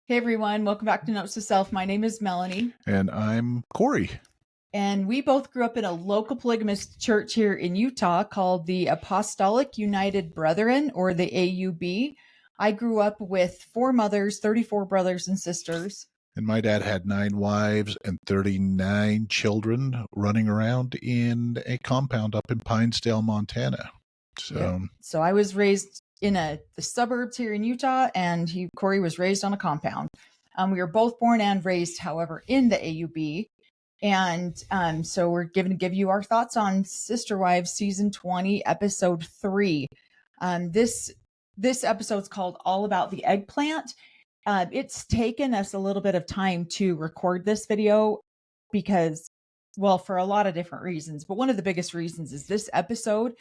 Hey everyone, welcome back to Notes to Self. My name is Melanie. And I'm Cory. And we both grew up in a local polygamous church here in Utah called the Apostolic United Brethren, or the AUB. I grew up with 4 mothers, 34 brothers and sisters. And my dad had 9 wives and 39 children running around in a compound up in Pinesdale, Montana. So I was raised in the suburbs here in Utah, and Cory was raised on a compound. We were both born and raised, however, in the AUB. And so we're going to give you our thoughts on Sister Wives season 20, episode 3. This episode's called All About the Eggplant. It's taken us a little bit of time to record this video because, well, for a lot of different reasons. But one of the biggest reasons is this episode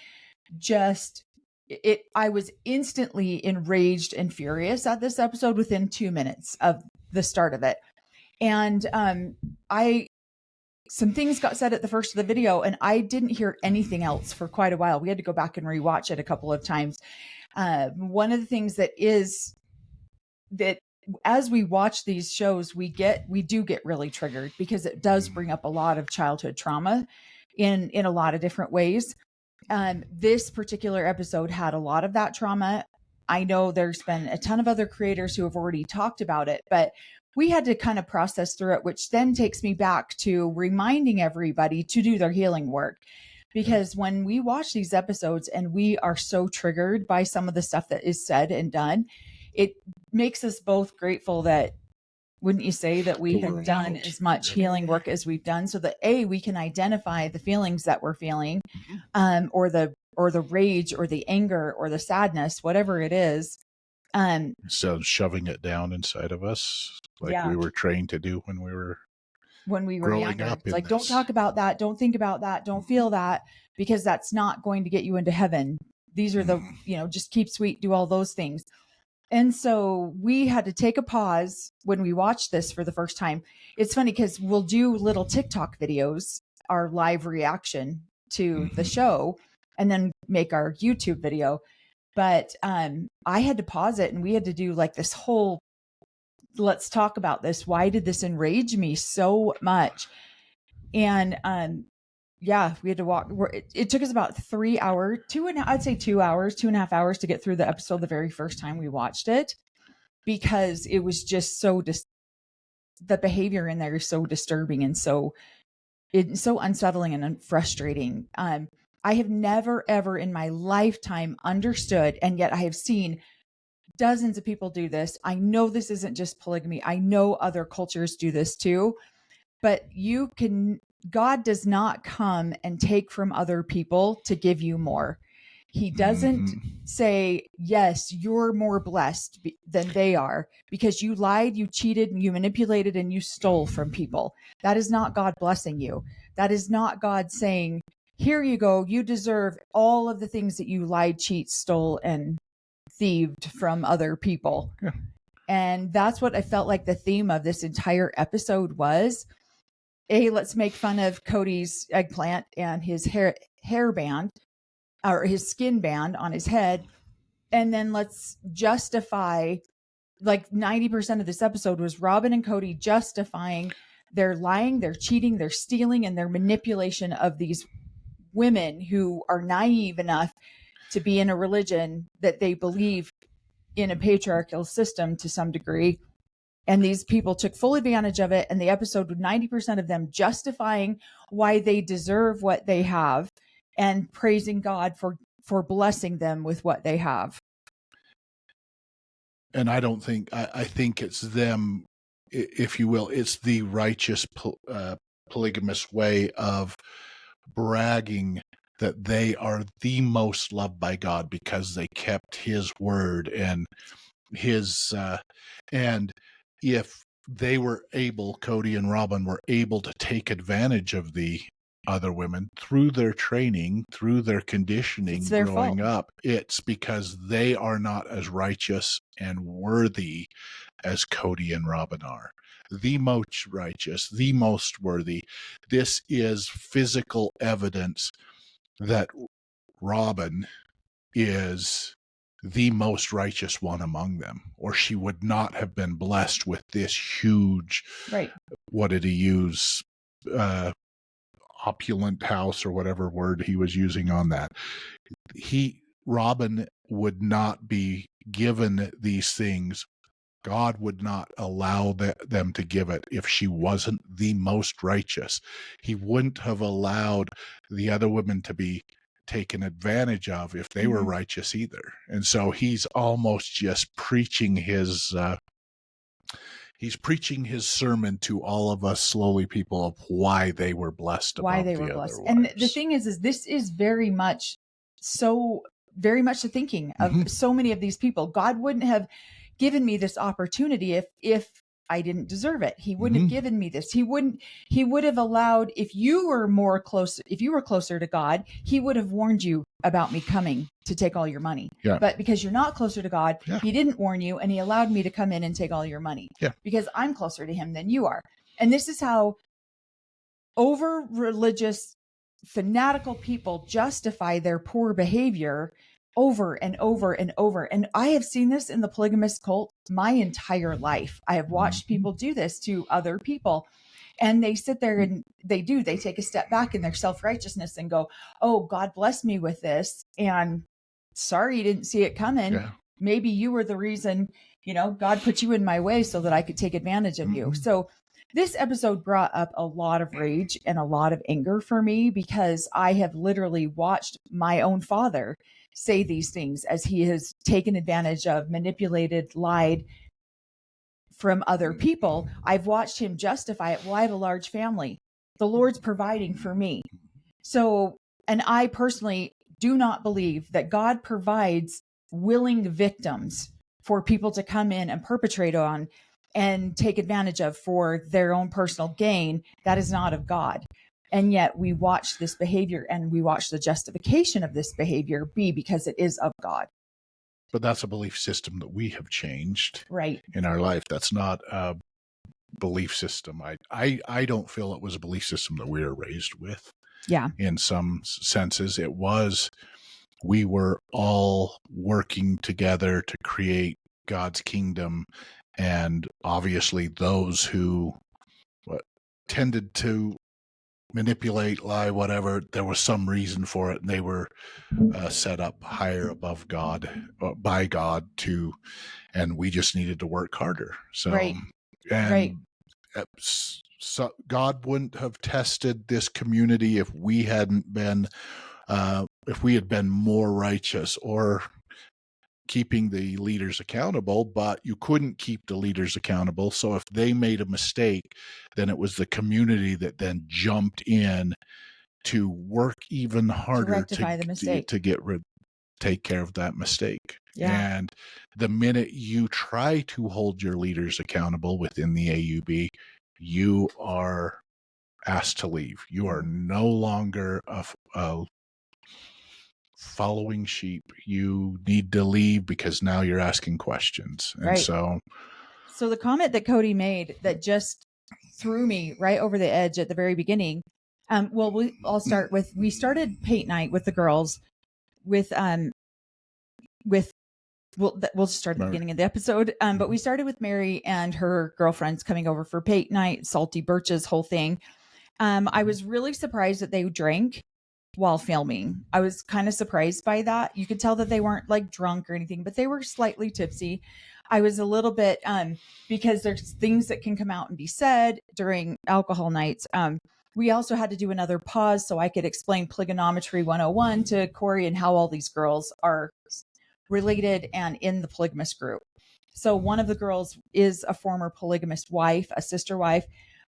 I was instantly enraged and furious at this episode within 2 minutes of the start of it. And some things got said at the first of the video, and I didn't hear anything else for quite a while. We had to go back and rewatch it a couple of times. One of the things that as we watch these shows, we do get really triggered because it does bring up a lot of childhood trauma in a lot of different ways. This particular episode had a lot of that trauma. I know there's been a ton of other creators who have already talked about it, but we had to kind of process through it, which then takes me back to reminding everybody to do their healing work. Because when we watch these episodes and we are so triggered by some of the stuff that is said and done, it makes us both grateful that, wouldn't you say, that we have done as much healing work as we've done, so that we can identify the feelings that we're feeling, or the rage or the anger or the sadness, whatever it is. So shoving it down inside of us, like we were trained to do when we were growing up. Like, don't talk about that. Don't think about that. Don't feel that, because that's not going to get you into heaven. These are the, just keep sweet, do all those things. And so we had to take a pause when we watched this for the first time. It's funny because we'll do little TikTok videos, our live reaction to the show, and then make our YouTube video. But I had to pause it, and we had to do like this whole, let's talk about this. Why did this enrage me so much? And we had to walk. It took us about 3 hours, 2 hours, 2.5 hours to get through the episode the very first time we watched it, because it was just so the behavior in there is so disturbing and so unsettling and frustrating. I have never, ever in my lifetime understood, and yet I have seen dozens of people do this. I know this isn't just polygamy. I know other cultures do this too, but God does not come and take from other people to give you more. He doesn't say, yes, you're more blessed than they are because you lied, you cheated, and you manipulated, and you stole from people. That is not God blessing you. That is not God saying, here you go, you deserve all of the things that you lied, cheat, stole, and thieved from other people. Yeah. And that's what I felt like the theme of this entire episode was. Let's make fun of Cody's eggplant and his hair band, or his skin band on his head. And then let's justify, like 90% of this episode was Robin and Cody justifying their lying, their cheating, their stealing, and their manipulation of these women who are naive enough to be in a religion that they believe in a patriarchal system to some degree. And these people took full advantage of it. And the episode with 90% of them justifying why they deserve what they have and praising God for blessing them with what they have. And I think it's them, if you will, it's the righteous polygamous way of bragging that they are the most loved by God because they kept his word and his, and if they were able, Cody and Robin were able to take advantage of the other women through their training, through their conditioning growing up, it's because they are not as righteous and worthy as Cody and Robin are. The most righteous, the most worthy. This is physical evidence that Robin is the most righteous one among them, or she would not have been blessed with this huge, Right. what did he use? Opulent house, or whatever word he was using on that. Robin would not be given these things. God would not allow them to give it if she wasn't the most righteous. He wouldn't have allowed the other women to be taken advantage of if they were righteous either. And so he's almost just preaching his sermon to all of us slowly people of why they were blessed above the other wives. And the thing is this is very much the thinking of so many of these people. God wouldn't have given me this opportunity if I didn't deserve it. He wouldn't have given me this. He would have allowed, if you were closer to God, he would have warned you about me coming to take all your money. Yeah. But because you're not closer to God, he didn't warn you, and he allowed me to come in and take all your money. Yeah. Because I'm closer to him than you are. And this is how over religious, fanatical people justify their poor behavior over and over and over. And I have seen this in the polygamous cult my entire life. I have watched people do this to other people, and they sit there and they take a step back in their self-righteousness and go, oh, God bless me with this. And sorry, you didn't see it coming. Yeah. Maybe you were the reason, God put you in my way so that I could take advantage of you. So this episode brought up a lot of rage and a lot of anger for me, because I have literally watched my own father say these things as he has taken advantage of, manipulated, lied from other people. I've watched him justify it. Well, I have a large family. The Lord's providing for me. So, and I personally do not believe that God provides willing victims for people to come in and perpetrate on and take advantage of for their own personal gain. That is not of God. And yet we watch this behavior, and we watch the justification of this behavior be because it is of God. But that's a belief system that we have changed in our life. That's not a belief system. I don't feel it was a belief system that we were raised with. Yeah. In some senses, we were all working together to create God's kingdom. And obviously those who tended to manipulate, lie, whatever, there was some reason for it, and they were set up higher above God, by God and we just needed to work harder. So, so God wouldn't have tested this community if we hadn't been, if we had been more righteous or keeping the leaders accountable, but you couldn't keep the leaders accountable. So if they made a mistake, then it was the community that then jumped in to work even harder to rectify the mistake, to take care of that mistake. Yeah. And the minute you try to hold your leaders accountable within the AUB, you are asked to leave. You are no longer a following sheep. You need to leave because now you're asking questions. And so the comment that Cody made that just threw me right over the edge at the very beginning. I'll start with, we started Pate Night with the girls we'll just start at the beginning of the episode. But we started with Mary and her girlfriends coming over for Pate Night, Salty Birches, whole thing. I was really surprised that they drank while filming. I was kind of surprised by that. You could tell that they weren't like drunk or anything, but they were slightly tipsy. I was a little bit, because there's things that can come out and be said during alcohol nights. We also had to do another pause so I could explain Polygonometry 101 to Cory and how all these girls are related and in the polygamous group. So one of the girls is a former polygamous wife, a sister wife.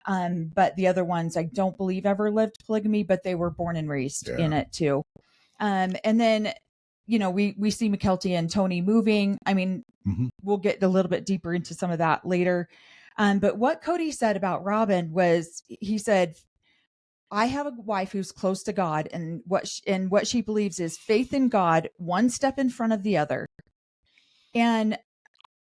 But the other ones, I don't believe ever lived polygamy, but they were born and raised in it too. And then, we see McKelty and Tony moving. I mean, we'll get a little bit deeper into some of that later. But what Cody said about Robin was, he said, I have a wife who's close to God, and what she believes is faith in God, one step in front of the other. And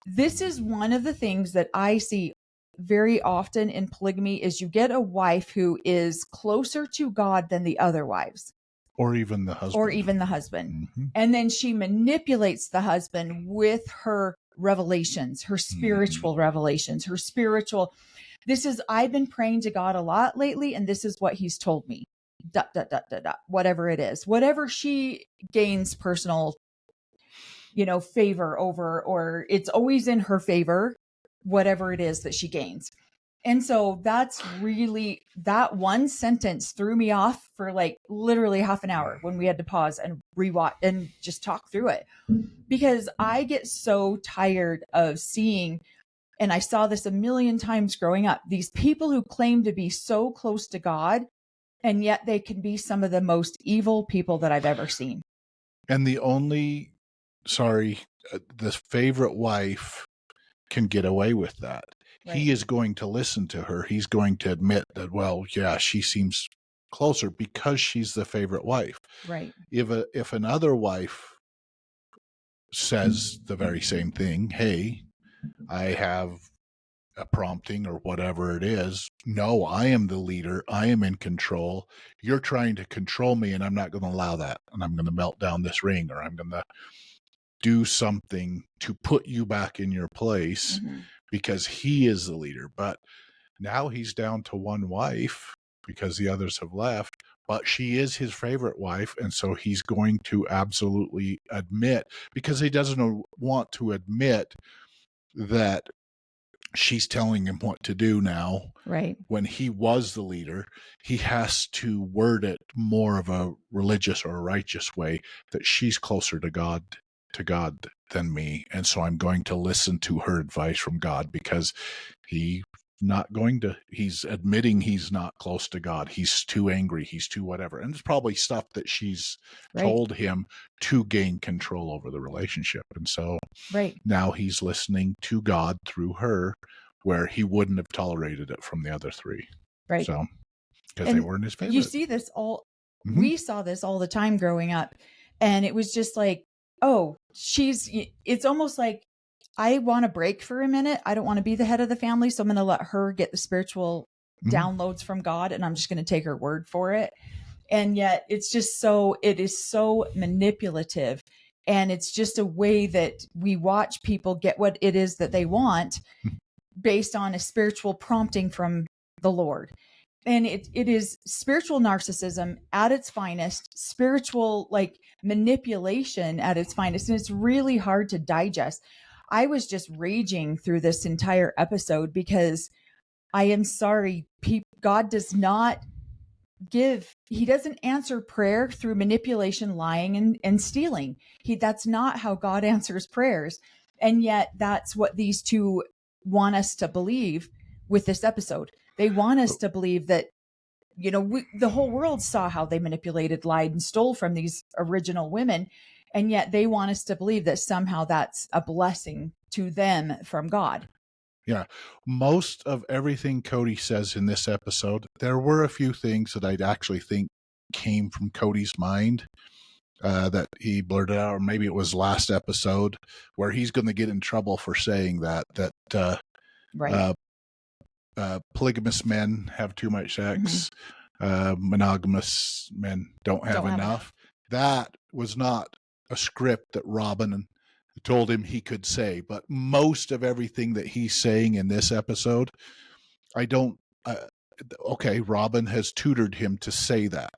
this is one of the things that I see very often in polygamy, is you get a wife who is closer to God than the other wives. Or even the husband. Mm-hmm. And then she manipulates the husband with her revelations, her spiritual revelations, her spiritual. I've been praying to God a lot lately, and this is what he's told me. ... Whatever it is, whatever she gains personal, favor over, or it's always in her favor, whatever it is that she gains. And so that's really, that one sentence threw me off for like literally half an hour when we had to pause and rewatch and just talk through it, because I get so tired of seeing, and I saw this a million times growing up, these people who claim to be so close to God, and yet they can be some of the most evil people that I've ever seen. And the favorite wife can get away with that. Right. He is going to listen to her. He's going to admit that, well, yeah, she seems closer because she's the favorite wife. Right. If another wife says the very same thing, hey, I have a prompting or whatever it is. No, I am the leader. I am in control. You're trying to control me, and I'm not going to allow that. And I'm going to melt down this ring, or I'm going to do something to put you back in your place because he is the leader. But now he's down to one wife because the others have left, but she is his favorite wife. And so he's going to absolutely admit, because he doesn't want to admit that she's telling him what to do now. Right. When he was the leader, he has to word it more of a religious or a righteous way, that she's closer to God than me. And so I'm going to listen to her advice from God, because he's admitting he's not close to God. He's too angry. He's too whatever. And it's probably stuff that she's told him to gain control over the relationship. And so now he's listening to God through her, where he wouldn't have tolerated it from the other three. Right. So, because they weren't his favorite. You see this we saw this all the time growing up. And it was just like, oh, it's almost like, I want to break for a minute. I don't want to be the head of the family. So I'm going to let her get the spiritual downloads from God, and I'm just going to take her word for it. And yet it is so manipulative. And it's just a way that we watch people get what it is that they want based on a spiritual prompting from the Lord. And it is spiritual narcissism at its finest, spiritual manipulation at its finest. And it's really hard to digest. I was just raging through this entire episode because I am sorry, God does not he doesn't answer prayer through manipulation, lying, and stealing. That's not how God answers prayers. And yet that's what these two want us to believe with this episode. They want us to believe that, the whole world saw how they manipulated, lied, and stole from these original women. And yet they want us to believe that somehow that's a blessing to them from God. Yeah. Most of everything Cody says in this episode, there were a few things that I'd actually think came from Cody's mind that he blurted out, or maybe it was last episode where he's going to get in trouble for saying that polygamous men have too much sex. Monogamous men don't have enough. That was not a script that Robin told him he could say, but most of everything that he's saying in this episode, Robin has tutored him to say that.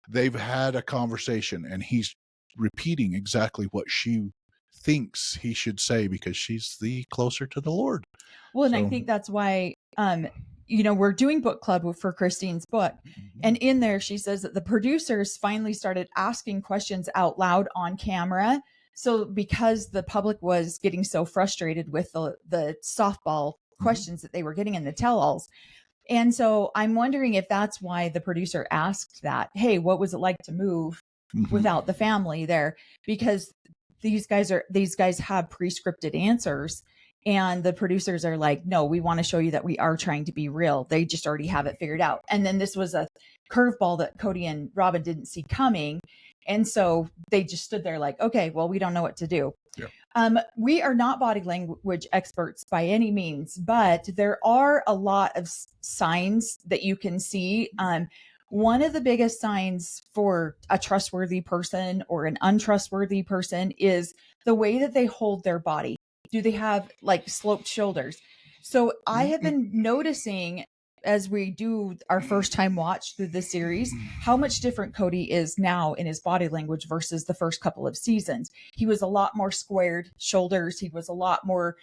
They've had a conversation, and he's repeating exactly what she thinks he should say because she's the closer to the Lord. Well, and I think that's why, we're doing book club for Christine's book. And in there, she says that the producers finally started asking questions out loud on camera. So because the public was getting so frustrated with the softball questions that they were getting in the tell-alls. And so I'm wondering if that's why the producer asked that, hey, what was it like to move without the family there? Because these guys have pre-scripted answers. And the producers are like, no, we want to show you that we are trying to be real. They just already have it figured out. And then this was a curveball that Cody and Robin didn't see coming. And so they just stood there like, okay, well, we don't know what to do. Yeah. We are not body language experts by any means, but there are a lot of signs that you can see. one of the biggest signs for a trustworthy person or an untrustworthy person is the way that they hold their body. Do they have like sloped shoulders? So I have been noticing as we do our first time watch through the series, how much different Cody is now in his body language versus the first couple of seasons. He was a lot more squared shoulders. He was a lot more,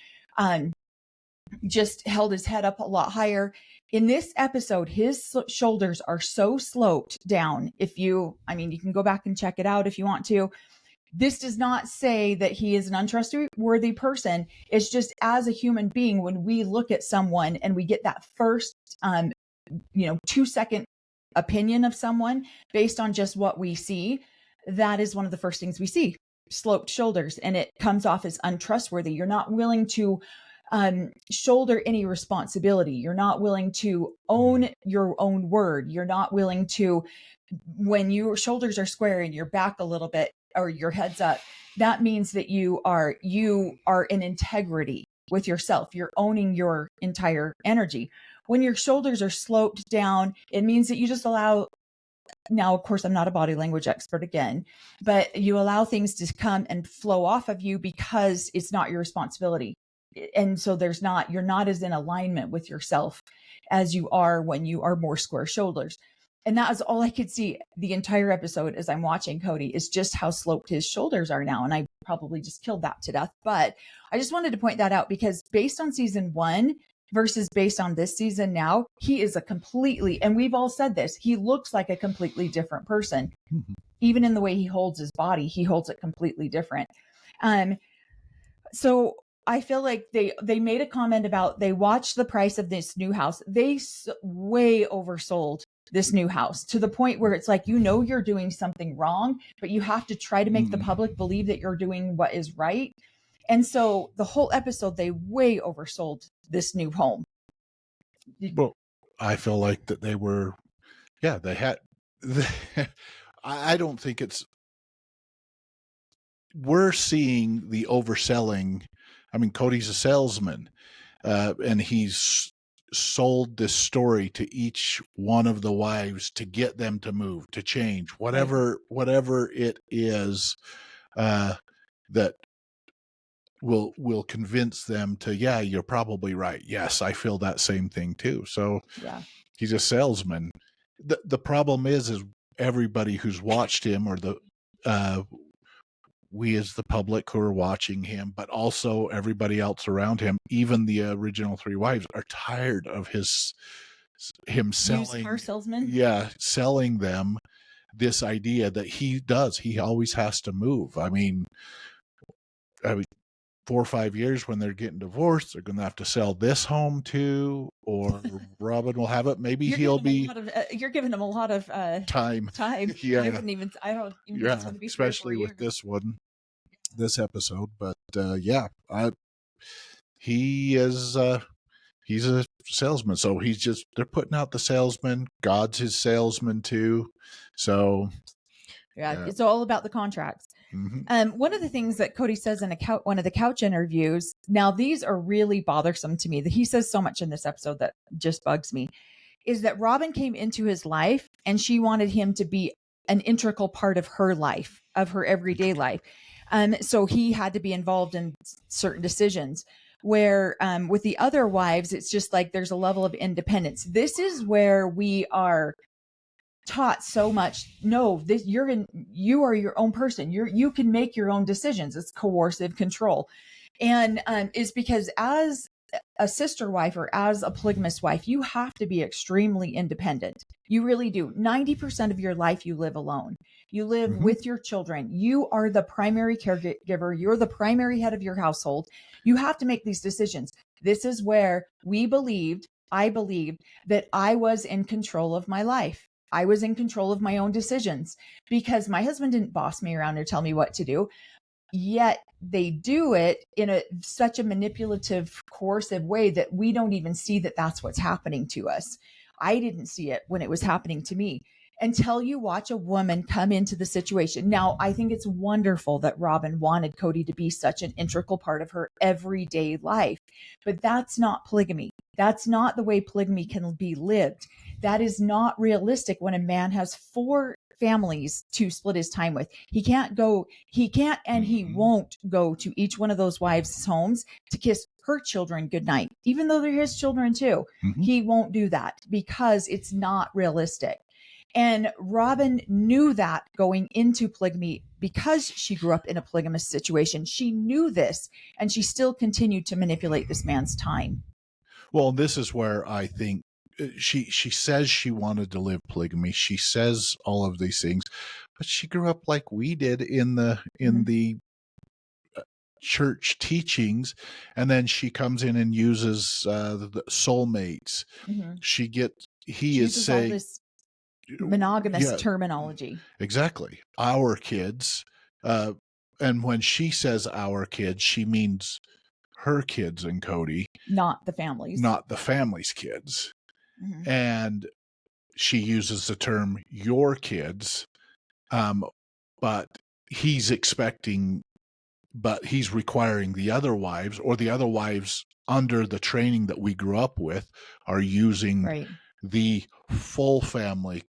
just held his head up a lot higher. In this episode, his shoulders are so sloped down. You can go back and check it out if you want to. This does not say that he is an untrustworthy person. It's just as a human being, when we look at someone and we get that first, 2-second opinion of someone based on just what we see, that is one of the first things we see, sloped shoulders, and it comes off as untrustworthy. You're not willing to shoulder any responsibility. You're not willing to own your own word. You're not willing to, when your shoulders are square and your back a little bit or your head's up, that means that you are in integrity with yourself. You're owning your entire energy. When your shoulders are sloped down, it means that you just allow, now, of course, I'm not a body language expert again, but you allow things to come and flow off of you because it's not your responsibility. And so you're not as in alignment with yourself as you are when you are more square shoulders. And that is all I could see the entire episode as I'm watching Cody, is just how sloped his shoulders are now. And I probably just killed that to death. But I just wanted to point that out because based on season 1 versus based on this season now, he is a completely, and we've all said this, he looks like a completely different person. Even in the way he holds his body, he holds it completely different. So I feel like they made a comment about they watched the price of this new house. They way oversold this new house to the point where it's like, you're doing something wrong, but you have to try to make the public believe that you're doing what is right. And so the whole episode, they way oversold this new home. Well, I feel like that they were, they had, I don't think we're seeing the overselling. I mean, Cody's a salesman, and he's sold this story to each one of the wives to get them to move, to change, whatever it is, that will convince them to, you're probably right. Yes, I feel that same thing too. So he's a salesman. The problem is everybody who's watched him, or we as the public who are watching him, but also everybody else around him, even the original 3 wives, are tired of him selling, used car salesman. Selling them this idea that he always has to move. I mean 4 or 5 years when they're getting divorced, they're going to have to sell this home too, or Robin will have it. Maybe you're giving him a lot of time. Yeah. I don't even know it's going to be especially with this one, this episode. But he is he's a salesman. So they're putting out the salesman. God's his salesman too. So it's all about the contracts. One of the things that Cody says in one of the couch interviews, now these are really bothersome to me, that he says so much in this episode that just bugs me, is that Robin came into his life and she wanted him to be an integral part of her life, of her everyday life. So he had to be involved in certain decisions, where with the other wives, it's just like there's a level of independence. This is where we are taught so much. No, you are your own person. You can make your own decisions. It's coercive control. And is because as a sister wife or as a polygamous wife, you have to be extremely independent. You really do. 90% of your life you live alone. You live with your children. You are the primary caregiver. You're the primary head of your household. You have to make these decisions. This is where I believed that I was in control of my life. I was in control of my own decisions because my husband didn't boss me around or tell me what to do. Yet they do it in such a manipulative, coercive way that we don't even see that that's what's happening to us. I didn't see it when it was happening to me until you watch a woman come into the situation. Now, I think it's wonderful that Robin wanted Cody to be such an integral part of her everyday life, but that's not polygamy. That's not the way polygamy can be lived. That is not realistic when a man has 4 families to split his time with. He can't and he won't go to each one of those wives' homes to kiss her children goodnight, even though they're his children too. He won't do that because it's not realistic. And Robin knew that going into polygamy because she grew up in a polygamous situation. She knew this, and she still continued to manipulate this man's time. Well, this is where I think she says she wanted to live polygamy. She says all of these things, but she grew up like we did in the church teachings, and then she comes in and uses the soulmates. She is saying all this monogamous terminology. Exactly. Our kids. And when she says our kids, she means her kids and Cody. Not the families. Not the family's kids. And she uses the term your kids. But he's requiring the other wives, or the other wives under the training that we grew up with are using the full family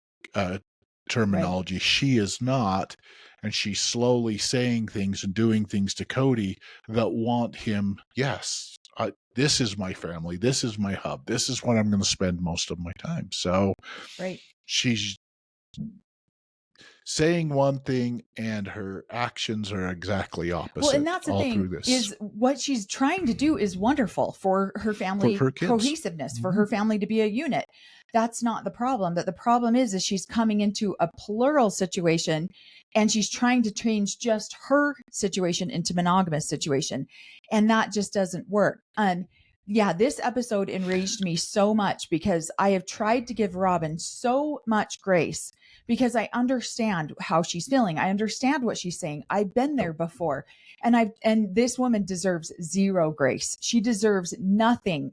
terminology. She is not, and she's slowly saying things and doing things to Cody that want him, yes, this is my family, this is my hub, this is what I'm going to spend most of my time. So she's saying one thing and her actions are exactly opposite. Well, and that's the thing, is what she's trying to do is wonderful for her family, for her cohesiveness, for her family to be a unit. That's not the problem. But the problem is she's coming into a plural situation, and she's trying to change just her situation into monogamous situation. And that just doesn't work. This episode enraged me so much because I have tried to give Robin so much grace because I understand how she's feeling. I understand what she's saying. I've been there before, and this woman deserves zero grace. She deserves nothing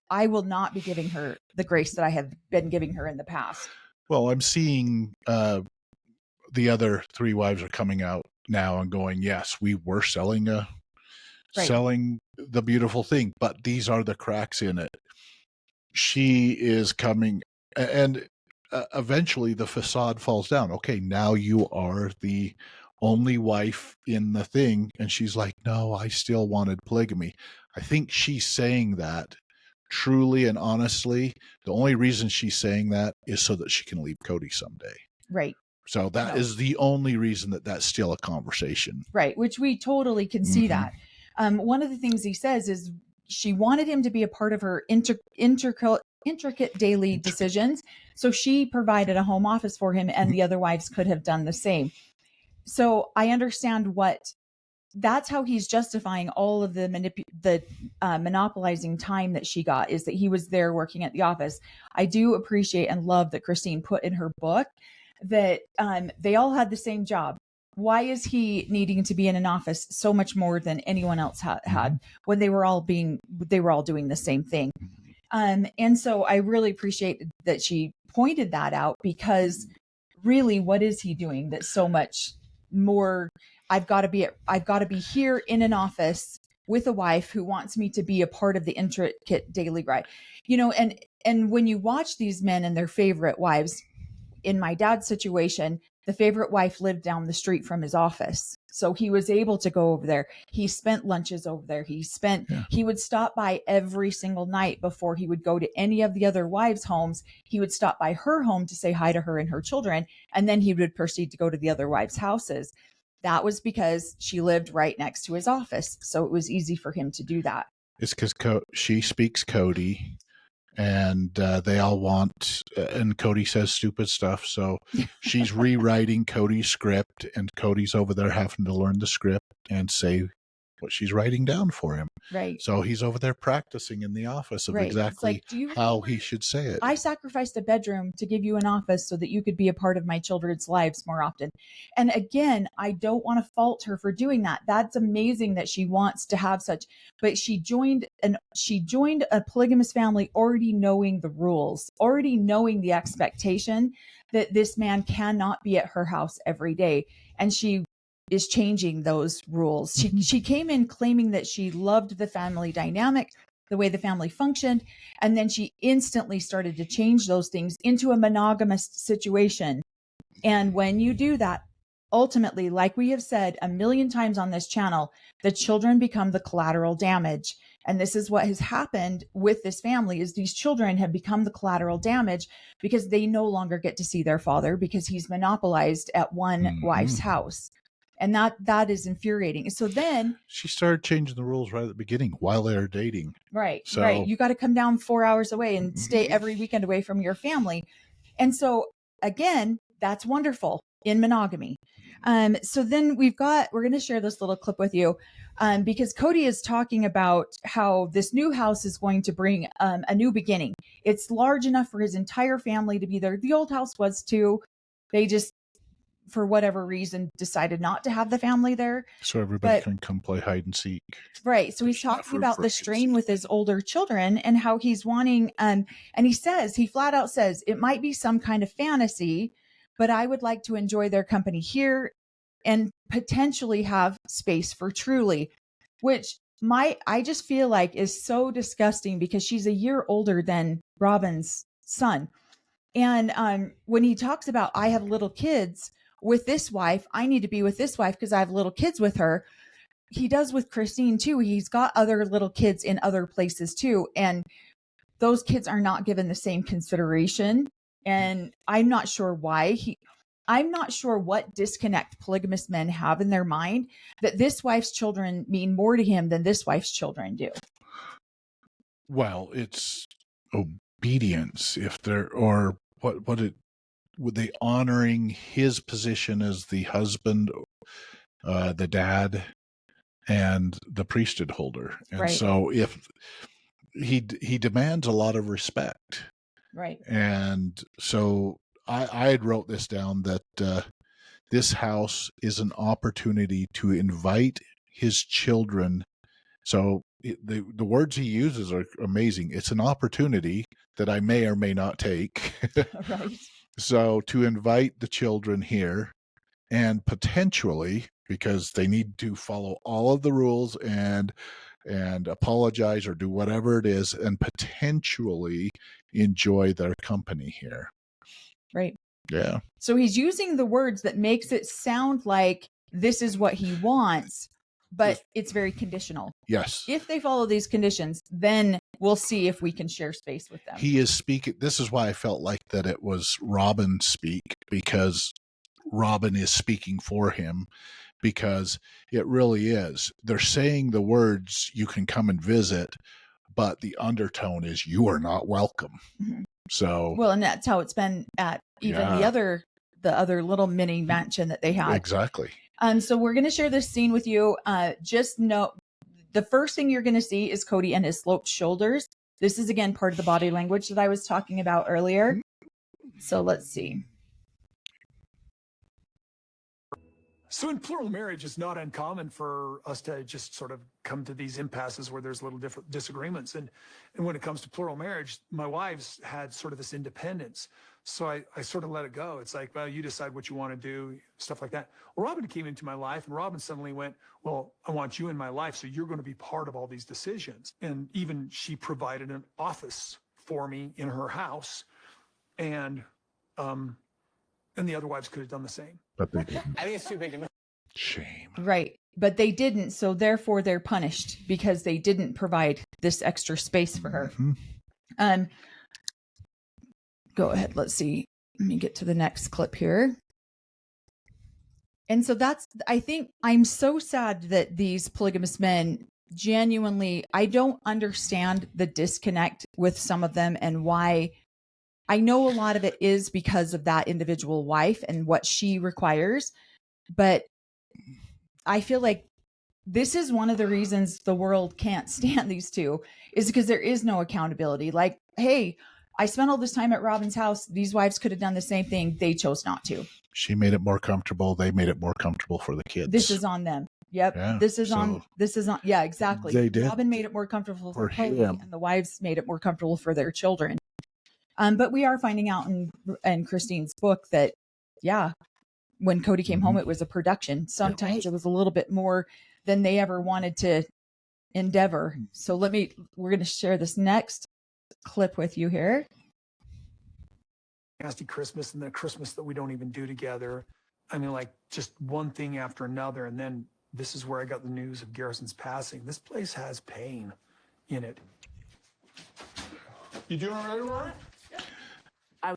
I will not be giving her the grace that I have been giving her in the past. Well, I'm seeing the other 3 wives are coming out now and going, yes, we were selling the beautiful thing, but these are the cracks in it. She is coming, and eventually the facade falls down. Okay, now you are the only wife in the thing. And she's like, no, I still wanted polygamy. I think she's saying that truly and honestly. The only reason she's saying that is so that she can leave Cody someday. Right. So that is the only reason that's still a conversation. Right. Which we totally can see that. One of the things he says is she wanted him to be a part of her intricate daily decisions. So she provided a home office for him, and the other wives could have done the same. So I understand that's how he's justifying all of the monopolizing time that she got, is that he was there working at the office. I do appreciate and love that Christine put in her book that they all had the same job. Why is he needing to be in an office so much more than anyone else had when they were all doing the same thing? And so I really appreciate that she pointed that out, because really, what is he doing that's so much more? I've got to be here in an office with a wife who wants me to be a part of the intricate daily grind, and when you watch these men and their favorite wives, in my dad's situation, the favorite wife lived down the street from his office. So he was able to go over there. He spent lunches over there. He would stop by every single night before he would go to any of the other wives' homes. He would stop by her home to say hi to her and her children. And then he would proceed to go to the other wives' houses. That was because she lived right next to his office. So it was easy for him to do that. It's because she speaks Cody, and they all want, and Cody says stupid stuff. So she's rewriting Cody's script, and Cody's over there having to learn the script and say what she's writing down for him. Right. So he's over there practicing in the office of exactly how he should say it. I sacrificed a bedroom to give you an office so that you could be a part of my children's lives more often. And again, I don't want to fault her for doing that. That's amazing that she wants to have such, but she joined a polygamous family already knowing the rules, already knowing the expectation that this man cannot be at her house every day. And she is changing those rules. She came in claiming that she loved the family dynamic, the way the family functioned. And then she instantly started to change those things into a monogamous situation. And when you do that, ultimately, like we have said a million times on this channel, the children become the collateral damage. And this is what has happened with this family is these children have become the collateral damage because they no longer get to see their father because he's monopolized at one wife's house. And that is infuriating. So then she started changing the rules right at the beginning while they were dating. Right. So, right. You got to come down 4 hours away and stay every weekend away from your family. And so again, that's wonderful in monogamy. So then we're going to share this little clip with you because Cody is talking about how this new house is going to bring a new beginning. It's large enough for his entire family to be there. The old house was too. They just, for whatever reason, decided not to have the family there. So everybody can come play hide and seek. Right. So he's talking about the strain with his older children and how he's wanting, and he flat out says, it might be some kind of fantasy, but I would like to enjoy their company here and potentially have space for Truly, which I just feel like is so disgusting because she's a year older than Robin's son. And when he talks about, I have little kids with this wife, I need to be with this wife because I have little kids with her. He does with Christine too. He's got other little kids in other places too. And those kids are not given the same consideration. And I'm not sure why I'm not sure what disconnect polygamous men have in their mind that this wife's children mean more to him than this wife's children do. Well, it's obedience or would they honoring his position as the husband, the dad, and the priesthood holder. And right. So if he demands a lot of respect. Right. And so I had wrote this down that this house is an opportunity to invite his children. So the words he uses are amazing. It's an opportunity that I may or may not take. Right. So to invite the children here and potentially, because they need to follow all of the rules and apologize or do whatever it is, and potentially enjoy their company here. Right. Yeah. So he's using the words that makes it sound like this is what he wants, but it's very conditional. Yes. If they follow these conditions, then we'll see if we can share space with them. He is speaking. This is why I felt like that it was Robin speak, because Robin is speaking for him, because it really is. They're saying the words, you can come and visit, but the undertone is you are not welcome. Mm-hmm. So, well, and that's how it's been at even the other little mini mansion that they have. Exactly. So we're going to share this scene with you. Just know the first thing you're going to see is Cody and his sloped shoulders. This is again part of the body language that I was talking about earlier. So let's see. So in plural marriage, it's not uncommon for us to just sort of come to these impasses where there's little different disagreements. And when it comes to plural marriage, my wife's had sort of this independence. So I sort of let it go. It's like, well, you decide what you want to do, stuff like that. Well, Robin came into my life and Robin suddenly went, well, I want you in my life, so you're going to be part of all these decisions. And even she provided an office for me in her house. And the other wives could have done the same. But they didn't. I think it's too big to miss. Shame. Right. But they didn't. So therefore they're punished because they didn't provide this extra space for her. Mm-hmm. Go ahead. Let's see. Let me get to the next clip here. And so I think I'm so sad that these polygamous men genuinely, I don't understand the disconnect with some of them and why. I know a lot of it is because of that individual wife and what she requires, but I feel like this is one of the reasons the world can't stand these two is because there is no accountability. Like, hey, I spent all this time at Robin's house. These wives could have done the same thing. They chose not to. She made it more comfortable. They made it more comfortable for the kids. This is on them. Yep. Yeah, this is on. Yeah, exactly. They did. Robin made it more comfortable for him, and the wives made it more comfortable for their children. But we are finding out in Christine's book that, yeah, when Cody came home, it was a production. Sometimes it was a little bit more than they ever wanted to endeavor. So we're going to share this next clip with you here. Nasty Christmas and the Christmas that we don't even do together. I mean, like just one thing after another. And then this is where I got the news of Garrison's passing. This place has pain in it. You doing all right, Ron?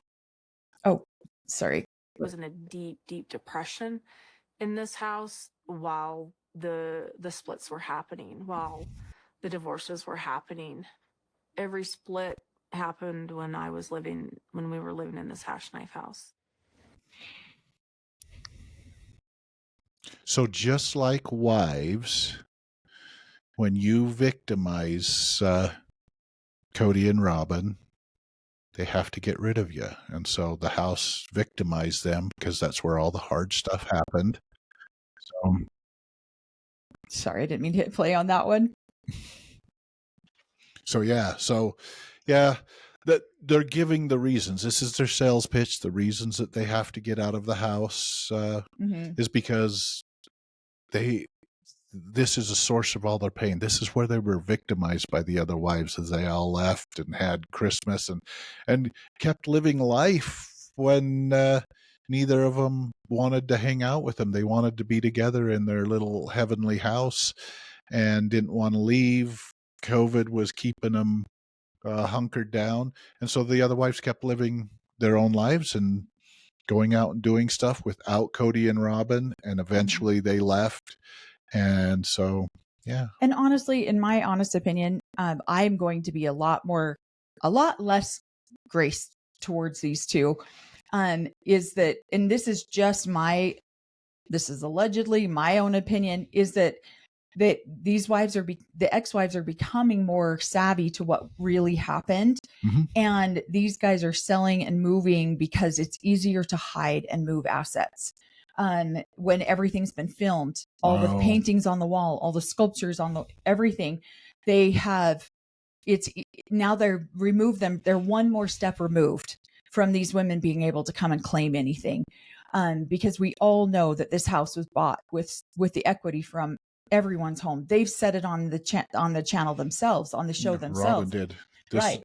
Oh, sorry. Was in a deep, deep depression in this house while the splits were happening, while the divorces were happening. Every split happened when we were living in this hash knife house. So just like wives, when you victimize Cody and Robin, they have to get rid of you. And so the house victimized them because that's where all the hard stuff happened. So, sorry, I didn't mean to hit play on that one. So that they're giving the reasons. This is their sales pitch. The reasons that they have to get out of the house is because this is a source of all their pain. This is where they were victimized by the other wives as they all left and had Christmas and kept living life when neither of them wanted to hang out with them. They wanted to be together in their little heavenly house and didn't want to leave. COVID was keeping them hunkered down. And so the other wives kept living their own lives and going out and doing stuff without Cody and Robin. And eventually they left. And so, yeah. And honestly, in my honest opinion, I'm going to be a lot less grace towards these two. Is that, and this is allegedly my own opinion, is that these wives the ex-wives are becoming more savvy to what really happened. Mm-hmm. And these guys are selling and moving because it's easier to hide and move assets. When everything's been filmed, all the paintings on the wall, all the sculptures on everything, they're one more step removed from these women being able to come and claim anything. Because we all know that this house was bought with the equity from everyone's home. They've said it on the channel themselves, on the show themselves. Robin did.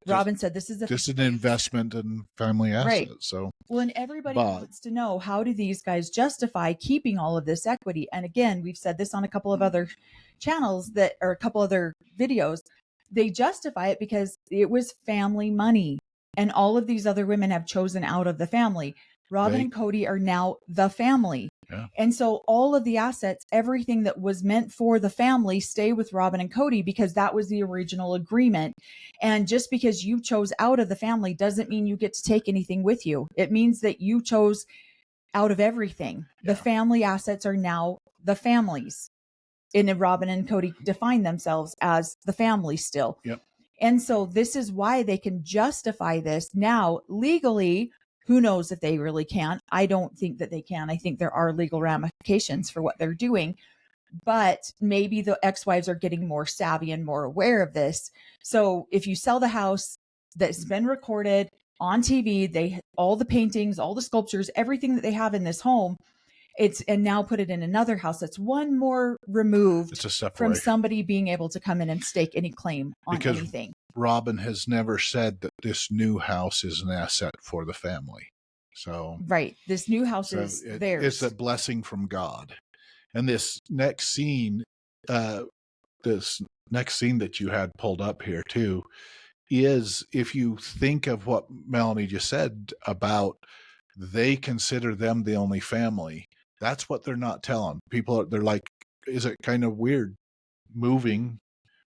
Robin said this is an investment in family assets. Right. So, well, and everybody wants to know, how do these guys justify keeping all of this equity? And again, we've said this on a couple of other channels a couple other videos. They justify it because it was family money, and all of these other women have chosen out of the family. Robin and Cody are now the family. Yeah. And so all of the assets, everything that was meant for the family, stay with Robin and Cody because that was the original agreement. And just because you chose out of the family doesn't mean you get to take anything with you. It means that you chose out of everything. Yeah. The family assets are now the family's. And Robin and Cody define themselves as the family still. Yep. And so this is why they can justify this now legally. Who knows if they really can? I don't think that they can. I think there are legal ramifications for what they're doing, but maybe the ex-wives are getting more savvy and more aware of this. So if you sell the house that's been recorded on TV, all the paintings, all the sculptures, everything that they have in this home, and now put it in another house that's one more removed from somebody being able to come in and stake any claim on anything. Robin has never said that this new house is an asset for the family. So right, this new house is theirs. It's a blessing from God. And this next scene that you had pulled up here too, is, if you think of what Melanie just said about they consider them the only family, that's what they're not telling people. They're like, is it kind of weird moving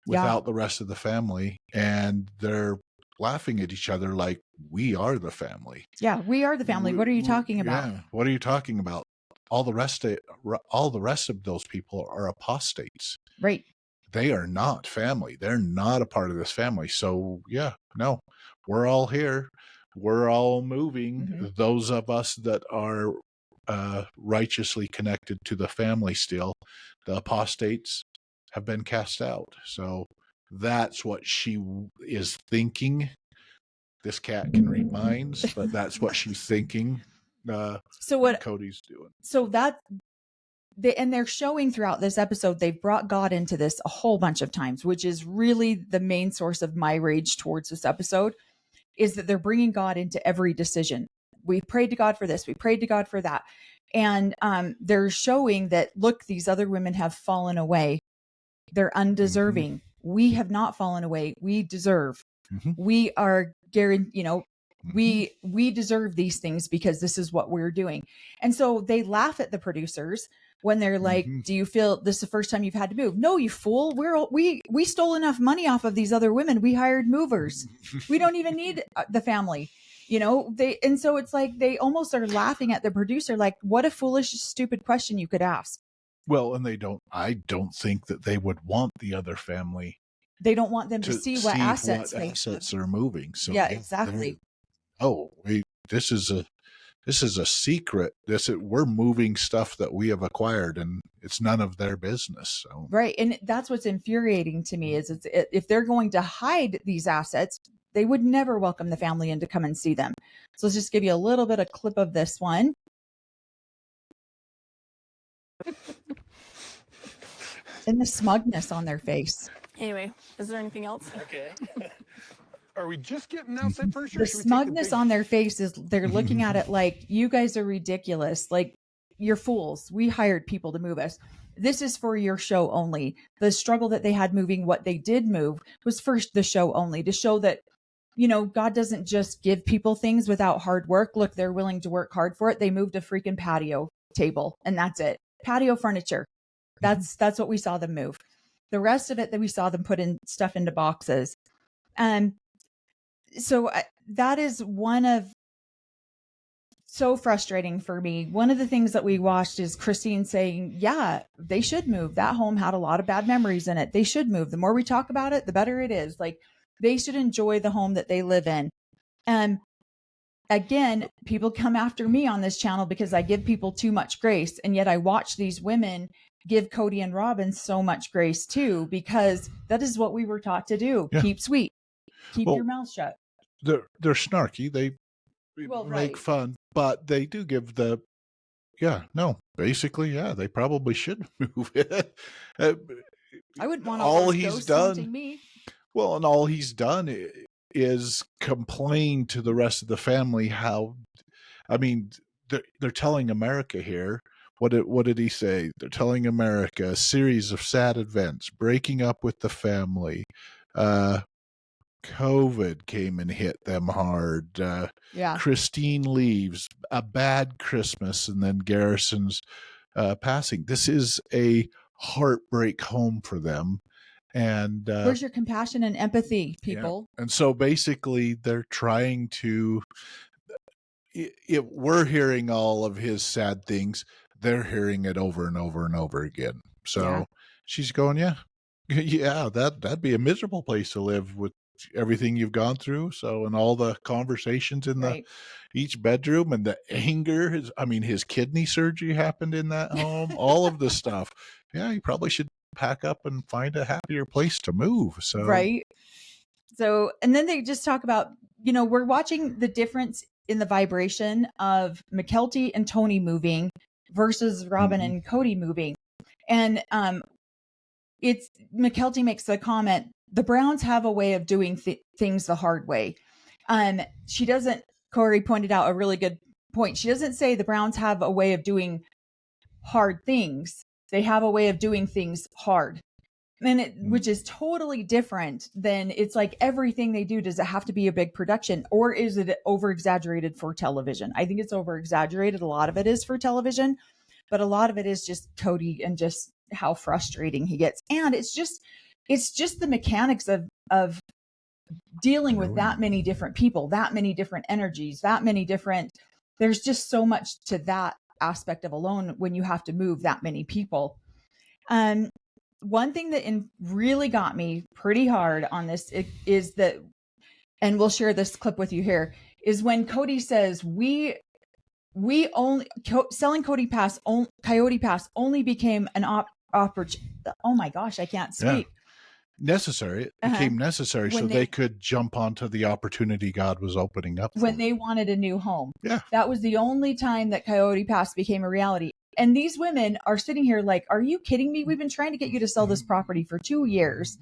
without the rest of the family? And they're laughing at each other like, we are the family. Yeah, we are the family. What are you talking about? Yeah, what are you talking about? All the rest of those people are apostates. Right. They are not family. They're not a part of this family. So yeah, no, we're all here. We're all moving. Mm-hmm. Those of us that are righteously connected to the family still, the apostates have been cast out. So that's what she is thinking. This cat can read minds, but that's what she's thinking. So what Cody's doing. So they're showing throughout this episode, they've brought God into this a whole bunch of times, which is really the main source of my rage towards this episode, is that they're bringing God into every decision. We prayed to God for this. We prayed to God for that. And they're showing that, look, these other women have fallen away. They're undeserving. Mm-hmm. We have not fallen away. We deserve. Mm-hmm. We are guaranteed, we deserve these things because this is what we're doing. And so they laugh at the producers when they're like, do you feel this is the first time you've had to move? No, you fool. We stole enough money off of these other women. We hired movers. We don't even need the family, and so it's like, they almost are laughing at the producer. Like, what a foolish, stupid question you could ask. Well, and I don't think that they would want the other family. They don't want them to see what assets are moving. So yeah, exactly. This is a secret. We're moving stuff that we have acquired, and it's none of their business. So. Right. And that's what's infuriating to me is if they're going to hide these assets, they would never welcome the family in to come and see them. So let's just give you a little bit of clip of this one. And the smugness on their face. Anyway, is there anything else? Okay. Are we just getting outside furniture? The smugness on their face is they're looking at it like, you guys are ridiculous. Like, you're fools. We hired people to move us. This is for your show only. The struggle that they had moving what they did move was for the show only, to show that, God doesn't just give people things without hard work. Look, they're willing to work hard for it. They moved a freaking patio table, and that's it. Patio furniture. That's what we saw them move. The rest of it, that we saw them put in stuff into boxes. So that is so frustrating for me. One of the things that we watched is Christine saying, yeah, they should move. That home had a lot of bad memories in it. They should move. The more we talk about it, the better it is. Like, they should enjoy the home that they live in. And again, people come after me on this channel because I give people too much grace. And yet I watch these women give Cody and Robin so much grace too, because that is what we were taught to do. Yeah. Keep sweet. Keep your mouth shut. They're snarky. They make fun, but they do give basically, they probably should move it. I wouldn't want all he's done. Me. Well, and all he's done is complain to the rest of the family they're telling America here. What did he say? They're telling America a series of sad events, breaking up with the family. COVID came and hit them hard. Christine leaves, a bad Christmas, and then Garrison's passing. This is a heartbreak home for them. And where's your compassion and empathy, people? Yeah. And so basically they're trying to, if we're hearing all of his sad things, they're hearing it over and over and over again. So she's going, that'd be a miserable place to live with everything you've gone through. So, and all the conversations in each bedroom, and the anger, his kidney surgery happened in that home, all of this stuff. Yeah, you probably should pack up and find a happier place to move. So, right. So, and then they just talk about, we're watching the difference in the vibration of McKelty and Tony moving versus Robin and Cody moving. And it's McKelty makes the comment, the Browns have a way of doing things the hard way. She doesn't, Cory pointed out a really good point. She doesn't say the Browns have a way of doing hard things. They have a way of doing things hard. And which is totally different than, it's like everything they do, does it have to be a big production, or is it over exaggerated for television? I think it's over exaggerated. A lot of it is for television, but a lot of it is just Cody and just how frustrating he gets. And it's just the mechanics of dealing with that many different people, that many different energies, there's just so much to that aspect of alone when you have to move that many people. One thing that really got me pretty hard on this is that, and we'll share this clip with you here, is when Cody says, we only selling Coyote Pass only became an opportunity. Oh my gosh, I can't speak. necessary. It became necessary so they could jump onto the opportunity God was opening up when for they wanted a new home. Yeah. That was the only time that Coyote Pass became a reality. And these women are sitting here like, are you kidding me? We've been trying to get you to sell this property for 2 years.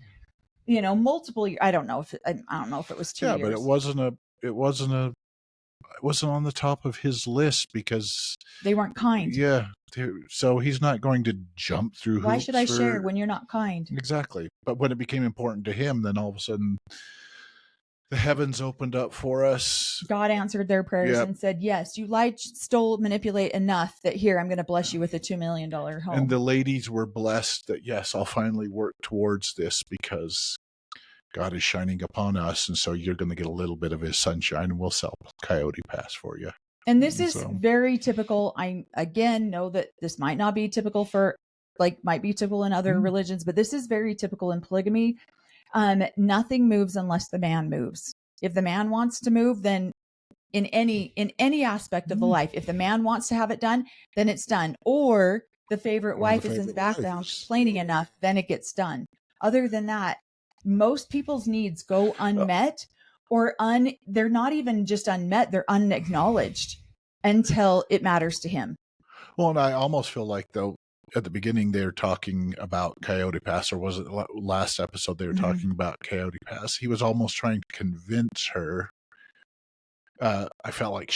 You know, multiple years. I don't know if it was 2 years. Yeah, but it wasn't on the top of his list because they weren't kind. Yeah. So he's not going to jump through hoops. Why should I share when you're not kind? Exactly. But when it became important to him, then all of a sudden the heavens opened up for us. God answered their prayers and said, yes, you lied, stole, manipulate enough that here, I'm going to bless you with a $2 million home. And the ladies were blessed that, yes, I'll finally work towards this because God is shining upon us. And so you're going to get a little bit of his sunshine and we'll sell Coyote Pass for you. And this is very typical. I, again, know that this might not be typical might be typical in other religions, but this is very typical in polygamy. Nothing moves unless the man moves. If the man wants to move, then in any aspect of the life, if the man wants to have it done, then it's done. Or the favorite wife is in the background complaining enough, then it gets done. Other than that, most people's needs go unmet they're not even just unmet, they're unacknowledged until it matters to him. Well, and I almost feel like, though, at the beginning they were talking about Coyote Pass, or was it last episode they were talking about Coyote Pass? He was almost trying to convince her. I felt like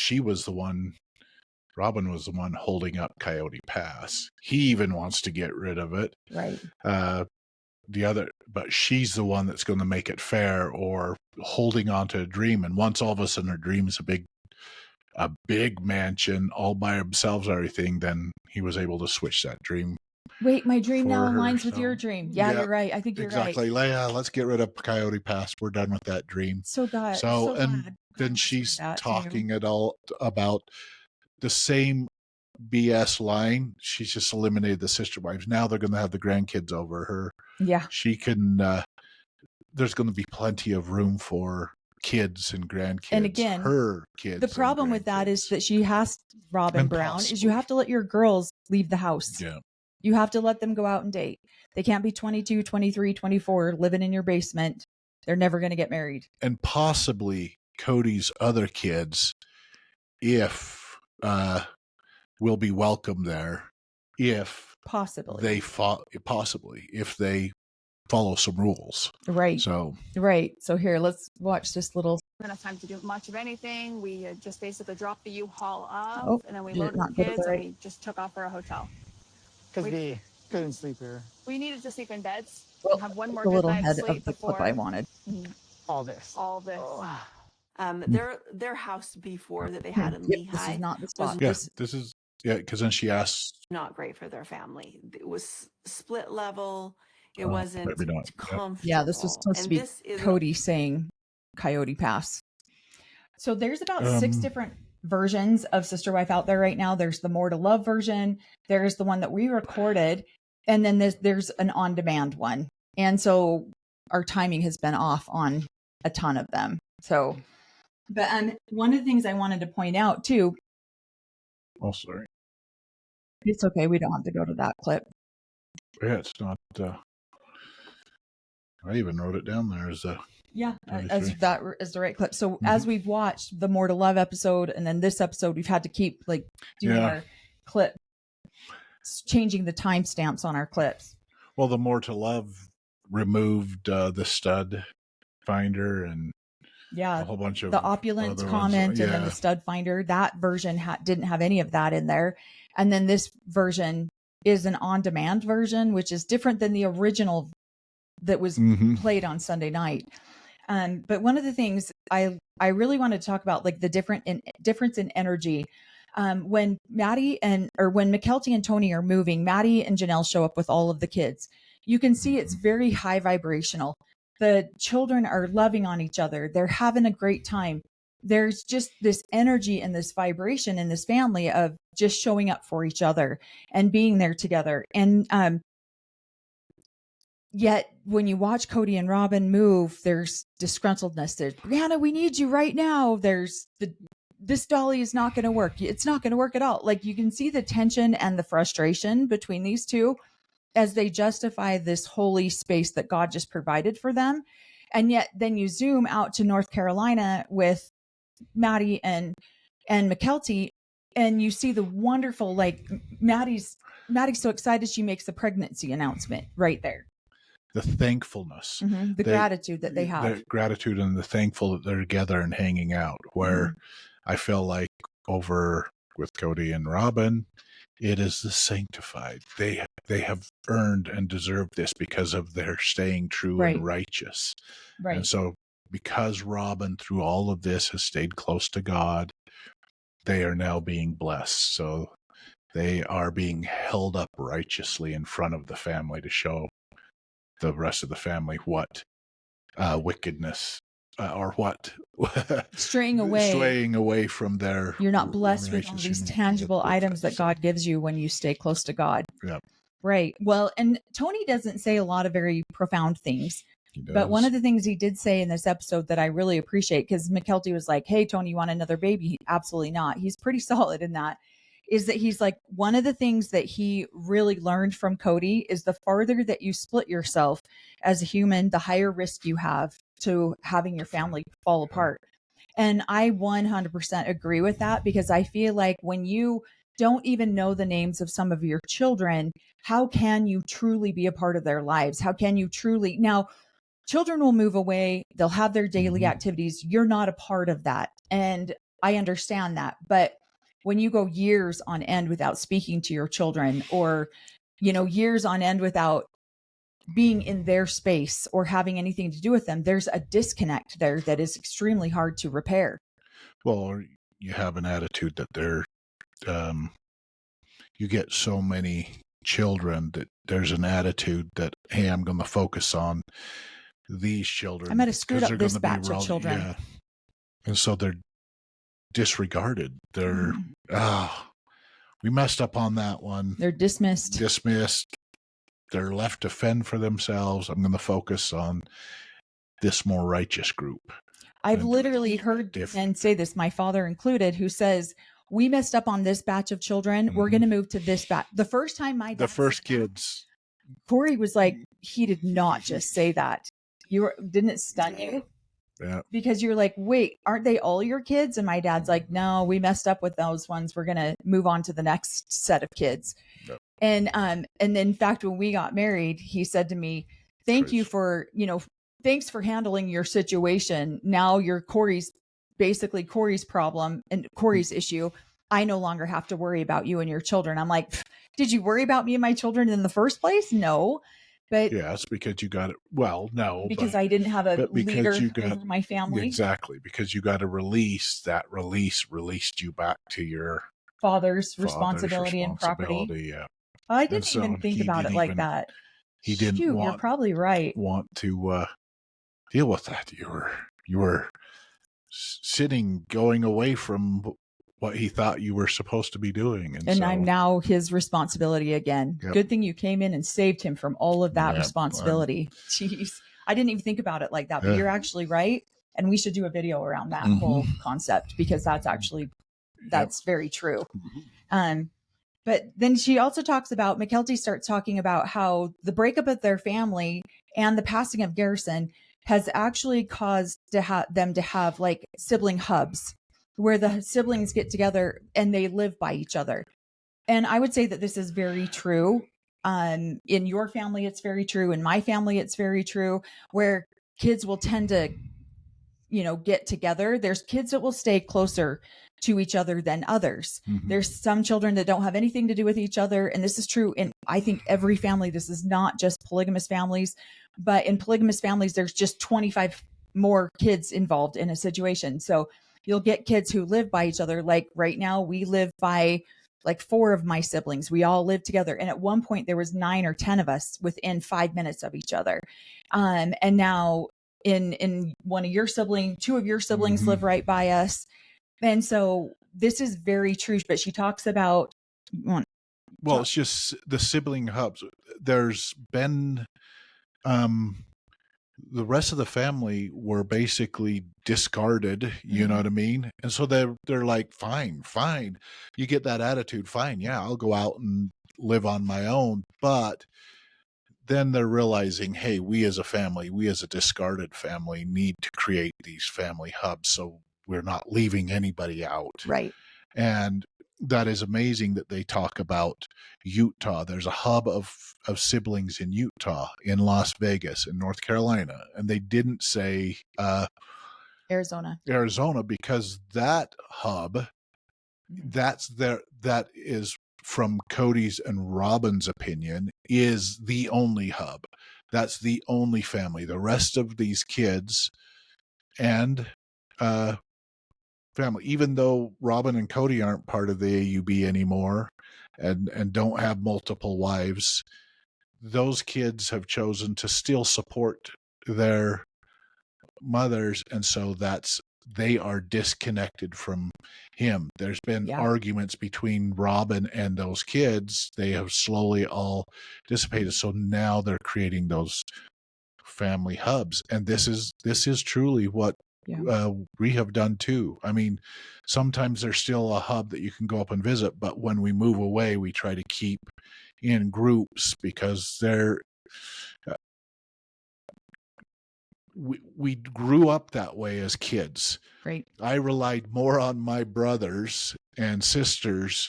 Robin was the one holding up Coyote Pass. He even wants to get rid of it. Right. But she's the one that's going to make it fair, or holding on to a dream. And once all of a sudden her dream is a big mansion all by themselves, everything, then he was able to switch that dream. Wait, my dream now aligns with your dream. Yeah, you're right. I think you're exactly. right. Leia, let's get rid of Coyote Pass. We're done with that dream. And then she's talking about the same BS line. She's just eliminated the sister wives. Now they're going to have the grandkids over her. Yeah. She can, there's going to be plenty of room for kids and grandkids. And again, her kids. The problem with that is that she has, Robin Brown, is you have to let your girls leave the house. Yeah. You have to let them go out and date. They can't be 22, 23, 24, living in your basement. They're never going to get married. And possibly Cody's other kids, if will be welcome there, if if they follow some rules. Right. So here, let's watch this little. Enough time to do much of anything. We just basically dropped the U-Haul off, and then we loaded the kids, and we just took off for a hotel. Because we couldn't sleep here. We needed to sleep in beds. Well, have one more the good little night's head sleep of the before clip I wanted. All this. Oh. Their house before that they had in Lehigh. This is not the spot. Because then she asked. Not great for their family. It was split level. It wasn't comfortable. Yeah, this was supposed to be Cody saying Coyote Pass. So there's about 6 different versions of Sister Wife out there right now. There's the More to Love version. There's the one that we recorded. And then there's an on-demand one. And so our timing has been off on a ton of them. So, but one of the things I wanted to point out too. Oh, sorry. It's okay. We don't have to go to that clip. Yeah, it's not. I even wrote it down there as as that is the right clip. So as we've watched the More to Love episode and then this episode, we've had to keep doing our clip, changing the timestamps on our clips. Well, the More to Love removed the stud finder and a whole bunch of the opulence comment and then the stud finder. That version didn't have any of that in there. And then this version is an on-demand version, which is different than the original that was played on Sunday night. But one of the things I really wanted to talk about, like the difference in energy. When Maddie when McKelty and Tony are moving, Maddie and Janelle show up with all of the kids. You can see it's very high vibrational. The children are loving on each other. They're having a great time. There's just this energy and this vibration in this family of just showing up for each other and being there together. And yet when you watch Cody and Robin move, there's disgruntledness. There's, Brianna, we need you right now. There's this dolly is not going to work. It's not going to work at all. Like you can see the tension and the frustration between these two. as they justify this holy space that God just provided for them. And yet then you zoom out to North Carolina with Maddie and McKelty, and you see the wonderful, like, Maddie's so excited she makes the pregnancy announcement right there. The thankfulness, the gratitude that they have, the gratitude and the thankful that they're together and hanging out, where I feel like over with Cody and Robin, it is the sanctified. They have earned and deserved this because of their staying true and righteous. Right. And so because Robin, through all of this, has stayed close to God, they are now being blessed. So they are being held up righteously in front of the family to show the rest of the family what wickedness or what straying away from their, you're not blessed with all these tangible items that God gives you when you stay close to God. Yeah. Right. Well, and Tony doesn't say a lot of very profound things, but one of the things he did say in this episode that I really appreciate, because McKelty was like, hey, Tony, you want another baby? Absolutely not. He's pretty solid in that. Is that he's like, one of the things that he really learned from Cody is the farther that you split yourself as a human, the higher risk you have to having your family fall apart. And I 100% agree with that, because I feel like when you don't even know the names of some of your children, how can you truly be a part of their lives? How can you truly, now children will move away, they'll have their daily activities. You're not a part of that. And I understand that. But when you go years on end without speaking to your children, or, years on end without being in their space or having anything to do with them, there's a disconnect there that is extremely hard to repair. Well, you have an attitude that they're, you get so many children that there's an attitude that, hey, I'm going to focus on these children. I'm going to screw up this batch of children. Yeah. And so they're disregarded. They're, we messed up on that one. They're dismissed. They're left to fend for themselves. I'm going to focus on this more righteous group. I've literally heard men say this, my father included, who says, we messed up on this batch of children. We're going to move to this batch. The first time the first kids, Cory was like, he did not just say that. Didn't it stun you? Yeah. Because you're like, wait, aren't they all your kids? And my dad's like, no, we messed up with those ones. We're going to move on to the next set of kids. Yep. And in fact, when we got married, he said to me, thanks for handling your situation. Now you're Cory's problem and Cory's issue. I no longer have to worry about you and your children. I'm like, did you worry about me and my children in the first place? No. But yes, because you got it. Well, no, because I didn't have a leader over my family. Exactly. Because you got a release. That released you back to your father's responsibility and property. Yeah. I didn't even think about it like that. He didn't you're probably right. Want to deal with that. You were sitting, going away from what he thought you were supposed to be doing. And so, I'm now his responsibility again. Yep. Good thing you came in and saved him from all of that responsibility. Jeez. I didn't even think about it like that, but you're actually right. And we should do a video around that whole concept, because that's actually, that's very true. But then she also talks about, McKelty starts talking about how the breakup of their family and the passing of Garrison has actually caused them to have like sibling hubs, where the siblings get together and they live by each other. And I would say that this is very true. In your family, it's very true. In my family, it's very true, where kids will tend to, get together. There's kids that will stay closer to each other than others. There's some children that don't have anything to do with each other. And this is true in, I think, every family. This is not just polygamous families, but in polygamous families, there's just 25 more kids involved in a situation. So you'll get kids who live by each other. Like right now, we live by like 4 of my siblings. We all live together. And at one point there was 9 or 10 of us within 5 minutes of each other. And now in one of your siblings, 2 of your siblings live right by us. And so this is very true. But she talks about, it's just the sibling hubs. There's been, the rest of the family were basically discarded, you know what I mean? And so they're like, fine. You get that attitude, fine, yeah, I'll go out and live on my own. But then they're realizing, hey, we as a family, we as a discarded family need to create these family hubs so we're not leaving anybody out. Right. And that is amazing that they talk about Utah. There's a hub of siblings in Utah, in Las Vegas, in North Carolina. And they didn't say Arizona, because that hub, that is, from Cody's and Robin's opinion, is the only hub. That's the only family. The rest of these kids and family, even though Robin and Cody aren't part of the AUB anymore and don't have multiple wives, those kids have chosen to still support their mothers, and so they are disconnected from him. There's been arguments between Robin and those kids. They have slowly all dissipated. So now they're creating those family hubs. And this is truly what we have done too. I mean, sometimes there's still a hub that you can go up and visit, but when we move away, we try to keep in groups because they're, we grew up that way as kids. Right. I relied more on my brothers and sisters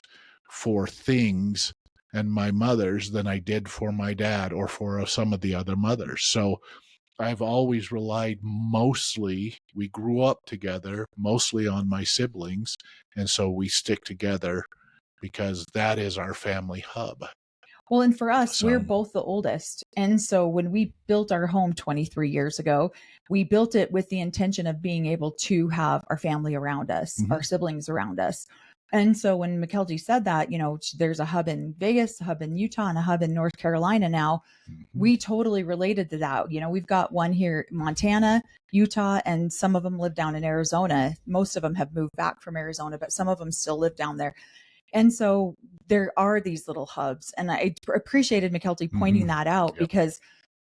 for things and my mothers than I did for my dad or for some of the other mothers. So I've always relied we grew up together, mostly on my siblings. And so we stick together because that is our family hub. Well, and for us, we're both the oldest. And so when we built our home 23 years ago, we built it with the intention of being able to have our family around us, our siblings around us. And so when McKelty said that, there's a hub in Vegas, a hub in Utah, and a hub in North Carolina now, we totally related to that. We've got one here in Montana, Utah, and some of them live down in Arizona. Most of them have moved back from Arizona, but some of them still live down there. And so there are these little hubs. And I appreciated McKelty pointing that out because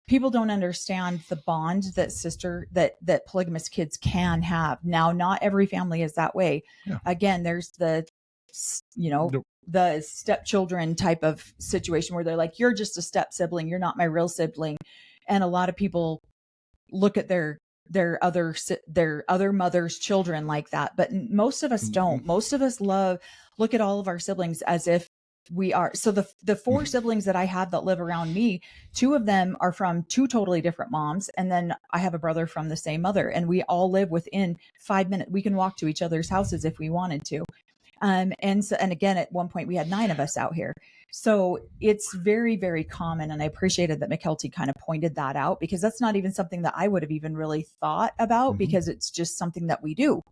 people don't understand the bond that polygamous kids can have. Now, not every family is that way. Yeah. Again, there's the stepchildren type of situation where they're like, you're just a step sibling. You're not my real sibling. And a lot of people look at their other mother's children like that. But most of us don't. Most of us look at all of our siblings as if we are. So the four siblings that I have that live around me, two of them are from two totally different moms. And then I have a brother from the same mother, and we all live within 5 minutes. We can walk to each other's houses if we wanted to. And again, at one point we had 9 of us out here. So it's very, very common. And I appreciated that McKelty kind of pointed that out, because that's not even something that I would have even really thought about, because it's just something that we do,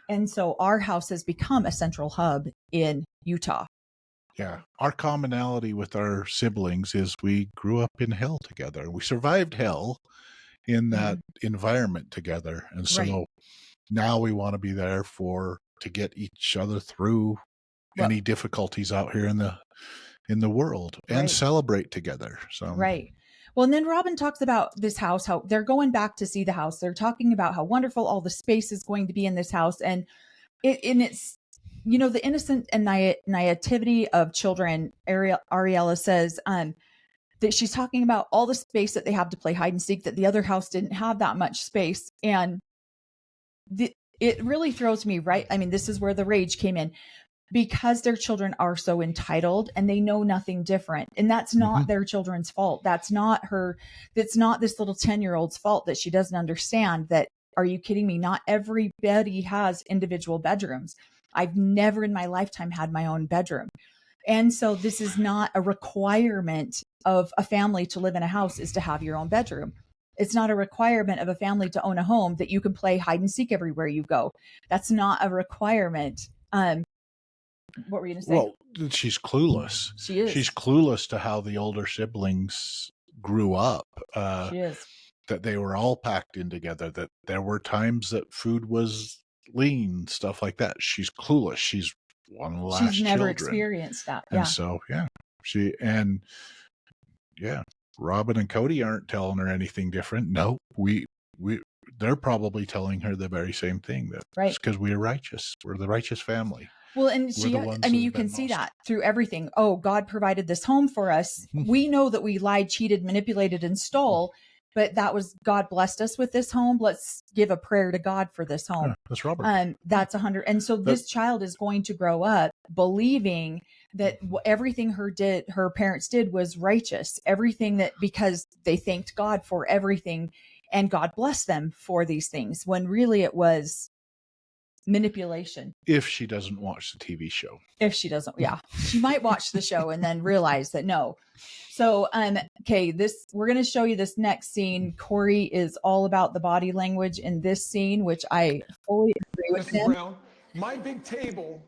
and so our house has become a central hub in Utah. Yeah. Our commonality with our siblings is we grew up in hell together. We survived hell in that environment together. And so now we want to be there to get each other through any difficulties out here in the world and celebrate together. So Well, and then Robin talks about this house, how they're going back to see the house. They're talking about how wonderful all the space is going to be in this house. And it's, the innocent and naivety of children. Ariella says that she's talking about all the space that they have to play hide and seek, that the other house didn't have that much space. And it really throws me right. I mean, this is where the rage came in, because their children are so entitled and they know nothing different. And that's not their children's fault. That's not this little 10-year-old's fault that she doesn't understand that. Are you kidding me? Not everybody has individual bedrooms. I've never in my lifetime had my own bedroom. And so this is not a requirement of a family to live in a house is to have your own bedroom. It's not a requirement of a family to own a home that you can play hide and seek everywhere you go. That's not a requirement. What were you going to say? Well, she's clueless. She is. She's clueless to how the older siblings grew up. She is. That they were all packed in together, that there were times that food was lean, stuff like that. She's clueless. She's one of the last She's never children. Experienced that. And so, Robin and Cody aren't telling her anything different. No, they're probably telling her the very same thing, that it's because we are righteous. We're the righteous family. Well, and We're she, the ones I mean, that you have can been see most. that through everything. Oh, God provided this home for us. We know that we lied, cheated, manipulated, and stole, but that was God blessed us with this home. Let's give a prayer to God for this home. That's Robert. That's 100. And so this child is going to grow up believing that everything her parents did was righteous. Everything that, because they thanked God for everything and God blessed them for these things, when really it was manipulation. If she doesn't watch the TV show. If she doesn't, yeah, she might watch the show and then realize that no. So, okay, we're going to show you this next scene. Cory is all about the body language in this scene, which I fully agree with Mrs. him. Brown, my big table,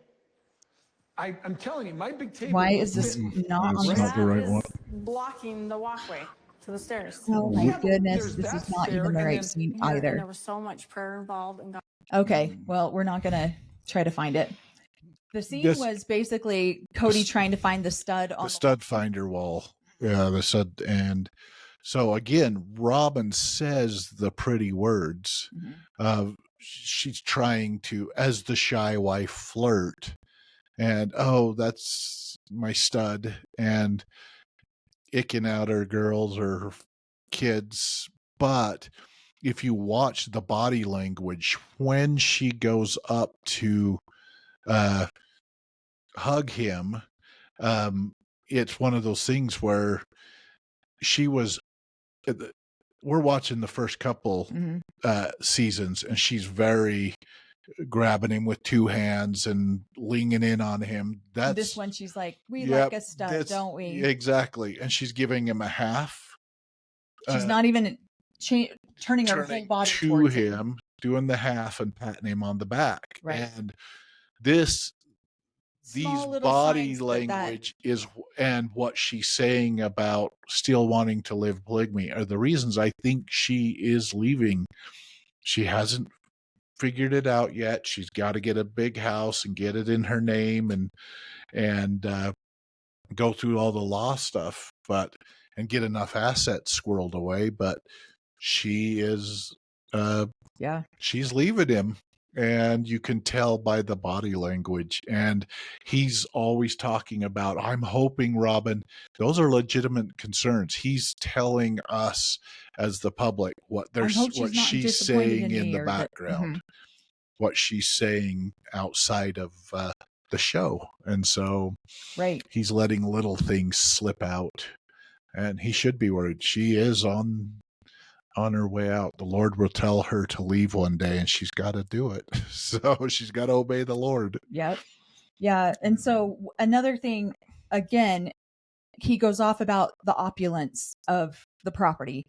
I'm telling you, my big table. Why is this not on not the right one? Blocking the walkway to the stairs. Oh my Yeah, but goodness, there's this is that not stair, even the and right then scene Here, and either. there was so much prayer involved, and God. Okay, well, we're not going to try to find it. The scene was basically Cody trying to find the stud on the stud finder wall. Yeah, the stud. And so again, Robin says the pretty words. She's trying to, as the shy wife, flirt. And, oh, that's my stud. And icking out her girls or her kids. But if you watch the body language, when she goes up to hug him, it's one of those things where we're watching the first couple seasons, and she's very grabbing him with two hands and leaning in on him. That's this one. She's like, we like a stud, don't we? Exactly. And she's giving him a half. She's not even turning her whole body to him, doing the half and patting him on the back. Right. And these body language is, and what she's saying about still wanting to live polygamy are the reasons I think she is leaving. She hasn't figured it out yet. She's got to get a big house and get it in her name and go through all the law stuff, and get enough assets squirreled away. But she is, she's leaving him. And you can tell by the body language. And he's always talking about, I'm hoping, Robin, those are legitimate concerns. He's telling us as the public what she's saying in the background, what she's saying outside of the show. And so he's letting little things slip out. And he should be worried. She is on her way out. The Lord will tell her to leave one day, and she's got to do it. So she's got to obey the Lord. Yep. Yeah. And so another thing, again, he goes off about the opulence of the property.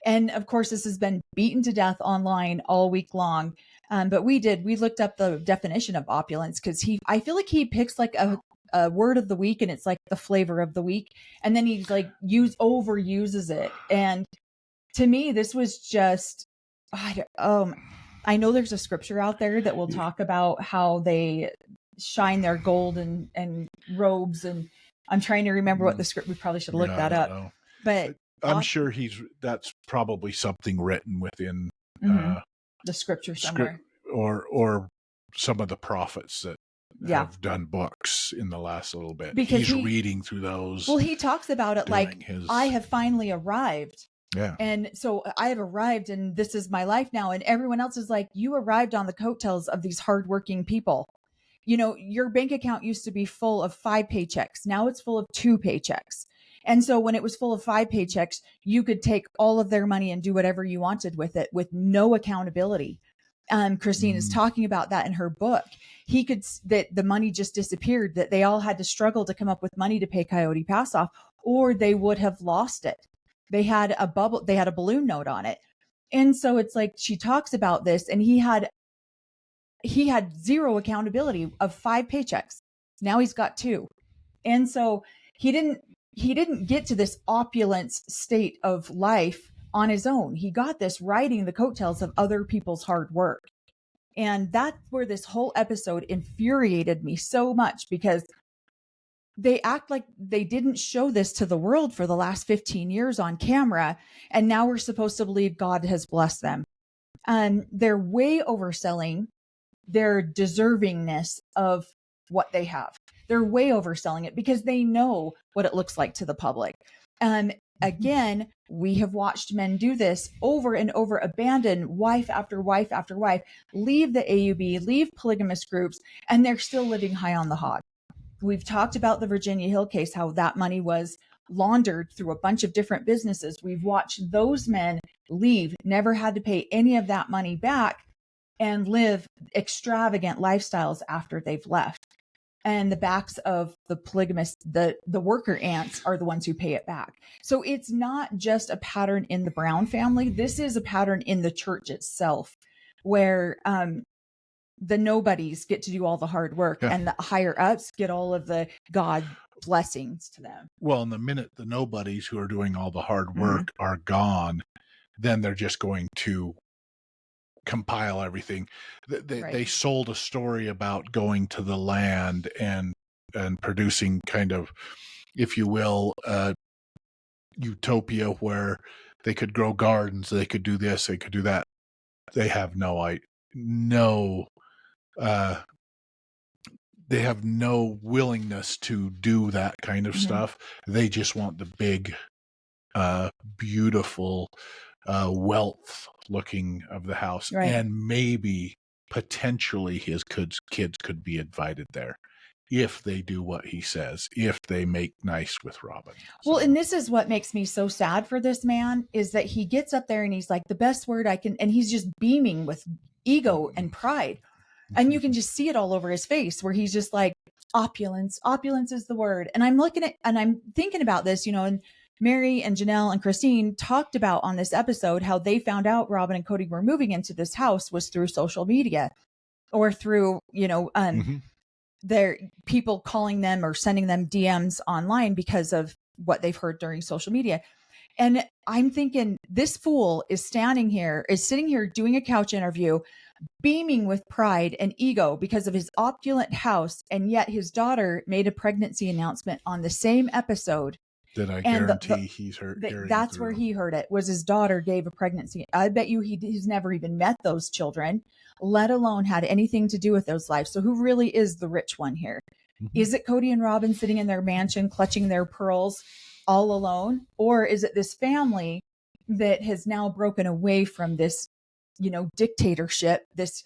And of course, this has been beaten to death online all week long. But we looked up the definition of opulence, because I feel like he picks like a word of the week, and it's like the flavor of the week. And then he's like overuses it. And to me, this was just, I know there's a scripture out there that will talk about how they shine their gold and robes. And I'm trying to remember what the script, we probably should look that up. But I'm sure that's probably something written within the scripture somewhere. Or some of the prophets that have done books in the last little bit. Because he's reading through those. Well, he talks about it like, I have finally arrived. Yeah. And so I have arrived, and this is my life now. And everyone else is like, you arrived on the coattails of these hardworking people. You know, your bank account used to be full of 5 paychecks. Now it's full of 2 paychecks. And so when it was full of 5 paychecks, you could take all of their money and do whatever you wanted with it with no accountability. Christine is talking about that in her book. That the money just disappeared, that they all had to struggle to come up with money to pay Coyote Pass off, or they would have lost it. They had a balloon note on it. And so it's like, she talks about this, and he had 0 accountability of 5 paychecks. Now he's got 2. And so he didn't get to this opulence state of life on his own. He got this riding the coattails of other people's hard work. And that's where this whole episode infuriated me so much, because they act like they didn't show this to the world for the last 15 years on camera. And now we're supposed to believe God has blessed them. They're way overselling their deservingness of what they have. They're way overselling it because they know what it looks like to the public. Again, we have watched men do this over and over, abandon wife after wife after wife, leave the AUB, leave polygamous groups, and they're still living high on the hog. We've talked about the Virginia Hill case, how that money was laundered through a bunch of different businesses. We've watched those men leave, never had to pay any of that money back, and live extravagant lifestyles after they've left. And the backs of the polygamous, the worker ants are the ones who pay it back. So it's not just a pattern in the Brown family. This is a pattern in the church itself, where the nobodies get to do all the hard work, and the higher ups get all of the God blessings to them. Well, in the minute the nobodies who are doing all the hard work are gone, then they're just going to compile everything. They sold a story about going to the land and producing kind of, if you will, utopia where they could grow gardens, they could do this, they could do that. They have they have no willingness to do that kind of stuff. They just want the big, beautiful wealth looking of the house, and maybe potentially his kids could be invited there if they do what he says, if they make nice with Robin. Well, and this is what makes me so sad for this man, is that he gets up there and he's like, the best word I can, and he's just beaming with ego and pride. And you can just see it all over his face, where he's just like, opulence is the word. And I'm looking at, and I'm thinking about this, and Mary and Janelle and Christine talked about on this episode how they found out Robin and Cody were moving into this house was through social media, or through, their people calling them or sending them DMs online because of what they've heard during social media. And I'm thinking, this fool is sitting here doing a couch interview, beaming with pride and ego because of his opulent house. And yet his daughter made a pregnancy announcement on the same episode. That I guarantee he's heard. That's where he heard it, was his daughter gave a pregnancy. I bet you he's never even met those children, let alone had anything to do with those lives. So who really is the rich one here? Is it Cody and Robin sitting in their mansion, clutching their pearls all alone? Or is it this family that has now broken away from this, dictatorship, this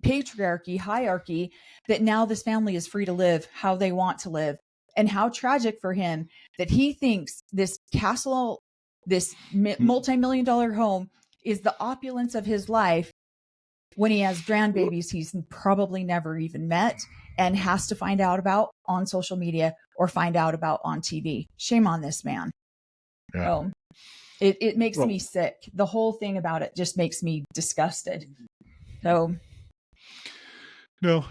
patriarchy, hierarchy, that now this family is free to live how they want to live? And how tragic for him that he thinks this castle, this multi-million-dollar home, is the opulence of his life, when he has grandbabies he's probably never even met and has to find out about on social media or find out about on TV. Shame on this man. Yeah. It makes me sick. The whole thing about it just makes me disgusted. So. No,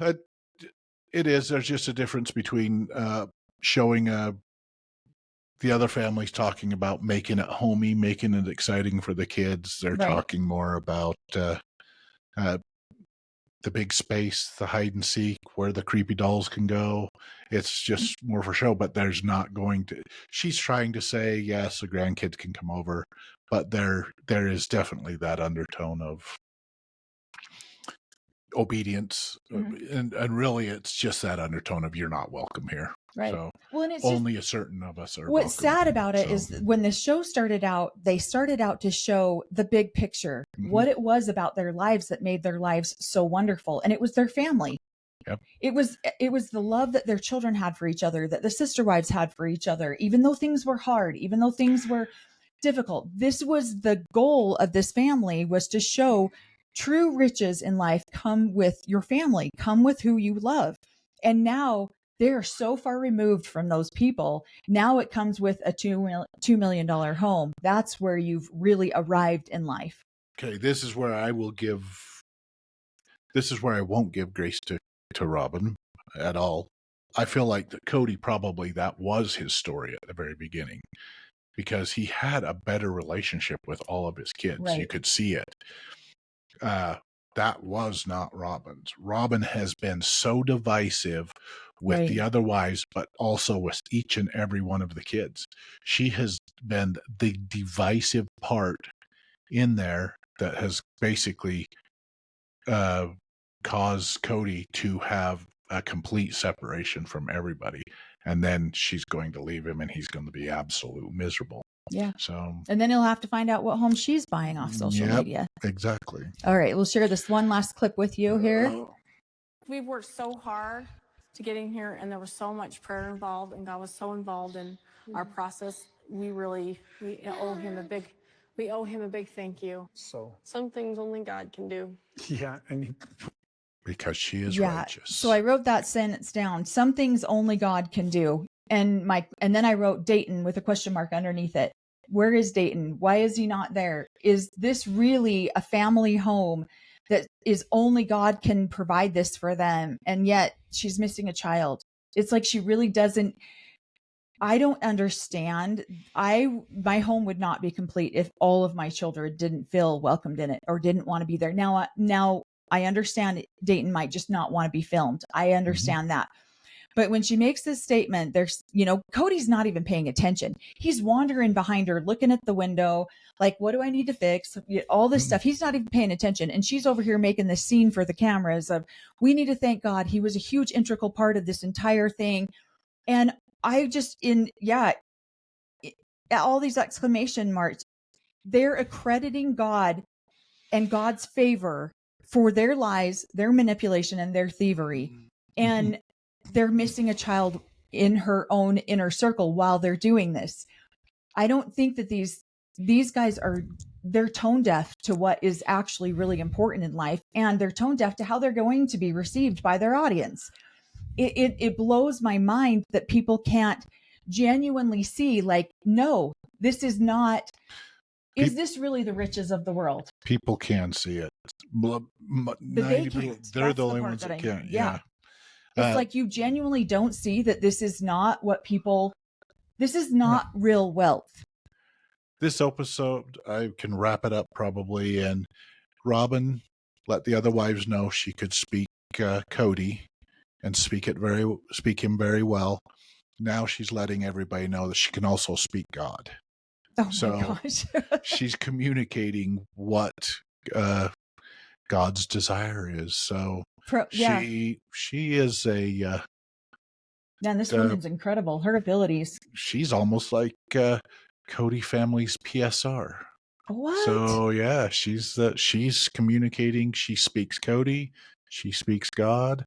it is. There's just a difference between showing the other families talking about making it homey, making it exciting for the kids. They're talking more about the big space, the hide and seek, where the creepy dolls can go. It's just more for show, but there's not going to, she's trying to say, yes, the grandkids can come over, but there is definitely that undertone of obedience. And really it's just that undertone of, you're not welcome here. Right. So well, and it's only a certain of us are. What's sad about it is when the show started out, they started out to show the big picture, what it was about their lives that made their lives so wonderful. And it was their family. Yep. It was the love that their children had for each other, that the sister wives had for each other, even though things were hard, even though things were difficult. This was the goal of this family, was to show true riches in life come with your family, come with who you love. And now they are so far removed from those people. Now it comes with a $2 million home. That's where you've really arrived in life. Okay, this is where I won't give grace to Robin at all. I feel like that Cody, probably that was his story at the very beginning, because he had a better relationship with all of his kids. Right. You could see it. That was not Robin's. Robin has been so divisive with the other wives, but also with each and every one of the kids. She has been the divisive part in there that has basically caused Cody to have a complete separation from everybody. And then she's going to leave him and he's going to be absolute miserable. Yeah. So, and then he'll have to find out what home she's buying off social media. Exactly. All right. We'll share this one last clip with you here. We've worked so hard to get in here, and there was so much prayer involved, and God was so involved in our process. We owe him a big thank you. So Some things only God can do. yeah, I mean, Because she is righteous. So I wrote that sentence down. Some things only God can do. And then I wrote Dayton with a question mark underneath it. Where is Dayton? Why is he not there? Is this really a family home that is only God can provide this for them? And yet she's missing a child. It's like she really doesn't. I don't understand. My home would not be complete if all of my children didn't feel welcomed in it or didn't want to be there. Now I understand Dayton might just not want to be filmed. I understand that. But when she makes this statement, there's, Cody's not even paying attention. He's wandering behind her, looking at the window, like, what do I need to fix? All this stuff. He's not even paying attention. And she's over here making this scene for the cameras of, we need to thank God. He was a huge integral part of this entire thing. And I just, all these exclamation marks, they're accrediting God and God's favor for their lies, their manipulation, and their thievery. And they're missing a child in her own inner circle while they're doing this. I don't think that these guys they're tone deaf to what is actually really important in life, and they're tone deaf to how they're going to be received by their audience. It blows my mind that people can't genuinely see, like, no, this is not. Is this really the riches of the world? People can see it. But they can't. They're That's the only part ones that can. can't. Yeah. It's like you genuinely don't see that this is not this is not real wealth. This episode, I can wrap it up probably. And Robin let the other wives know she could speak Cody and speak him very well. Now she's letting everybody know that she can also speak God. Oh so my gosh. She's communicating what God's desire is. So she is a man, this woman's incredible. Her abilities. She's almost like Cody family's PSR. What? So yeah, she's communicating. She speaks Cody. She speaks God.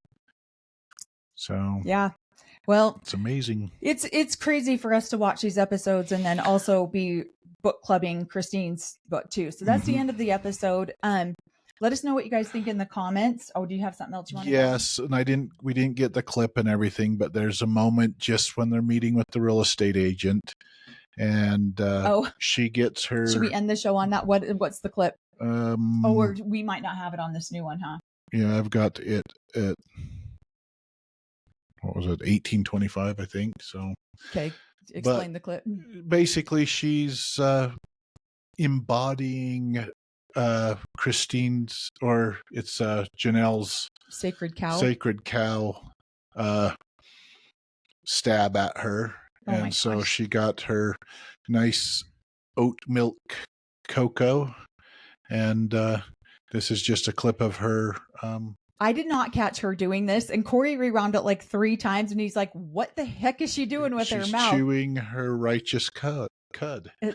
So yeah. Well, it's amazing. It's crazy for us to watch these episodes and then also be book clubbing Christine's book too. So that's the end of the episode. Let us know what you guys think in the comments. Oh, do you have something else you want to Yes, and we didn't get the clip and everything, but there's a moment just when they're meeting with the real estate agent, and she gets her. Should we end the show on that? What's the clip? Or we might not have it on this new one, huh? Yeah, I've got it at what was it, 1825, I think. So okay, explain the clip. Basically, she's embodying Christine's, or it's Janelle's sacred cow stab at her. And so she got her nice oat milk cocoa, and this is just a clip of her. I did not catch her doing this, and Cory rewound it like 3 times, and he's like, what the heck is she doing with her mouth? She's chewing her righteous cud.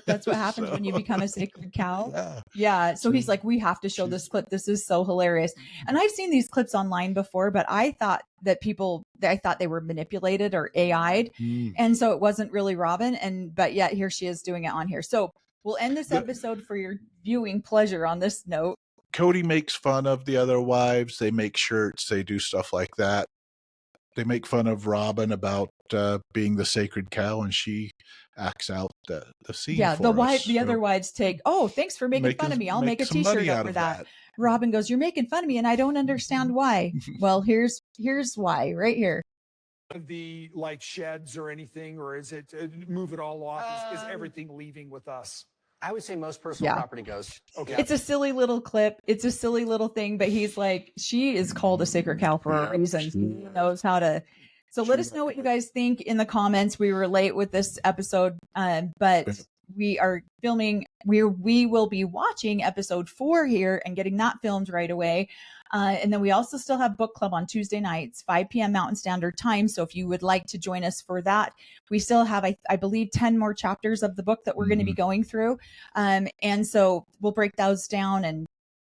That's what happens when you become a sacred cow. Yeah. So he's like, we have to show this clip. This is so hilarious. And I've seen these clips online before, but I thought that they were manipulated or AI'd. And so it wasn't really Robin. But yet here she is doing it on here. So we'll end this episode for your viewing pleasure on this note. Cody makes fun of the other wives. They make shirts. They do stuff like that. They make fun of Robin about being the sacred cow, and she acts out the scene. Yeah, the other wives take, oh, thanks for making fun of me. I'll make a t-shirt up for that. Robin goes, you're making fun of me, and I don't understand why. Well, here's why right here. The like sheds or anything, or is it move it all off? Is everything leaving with us? I would say most personal property goes. Okay. It's a silly little clip. It's a silly little thing, but he's like, she is called a sacred cow for a reason. She knows how to. So let us know what you guys think in the comments. We were late with this episode, but we are filming we will be watching episode 4 here and getting that filmed right away. And then we also still have book club on Tuesday nights, 5 p.m. Mountain Standard Time. So if you would like to join us for that, we still have, I believe, 10 more chapters of the book that we're going to be going through. And so we'll break those down and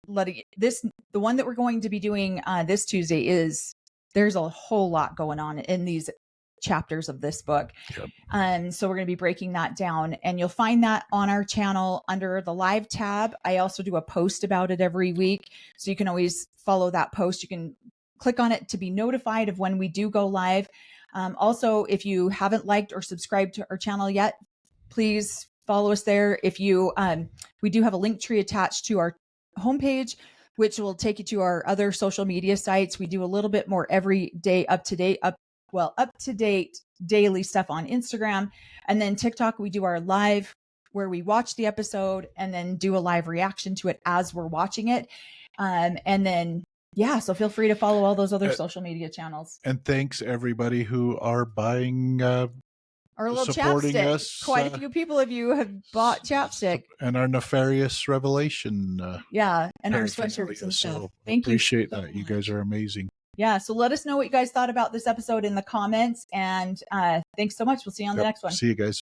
the one that we're going to be doing this Tuesday there's a whole lot going on in these chapters of this book. Yep. So we're going to be breaking that down, and you'll find that on our channel under the live tab. I also do a post about it every week, so you can always follow that post. You can click on it to be notified of when we do go live. Also, if you haven't liked or subscribed to our channel yet, please follow us there. If you, we do have a link tree attached to our homepage, which will take you to our other social media sites. We do a little bit more every day, up to date daily stuff on Instagram, and then TikTok. We do our live where we watch the episode and then do a live reaction to it as we're watching it. And then, so feel free to follow all those other social media channels. And thanks everybody who are buying, our little supporting chapstick. us. Quite a few people of you have bought chapstick. And our nefarious revelation. And our paraphernalia. sweatshirts and stuff. So Thank you. appreciate that. You guys are amazing. Yeah. So let us know what you guys thought about this episode in the comments. And thanks so much. We'll see you on the next one. See you guys.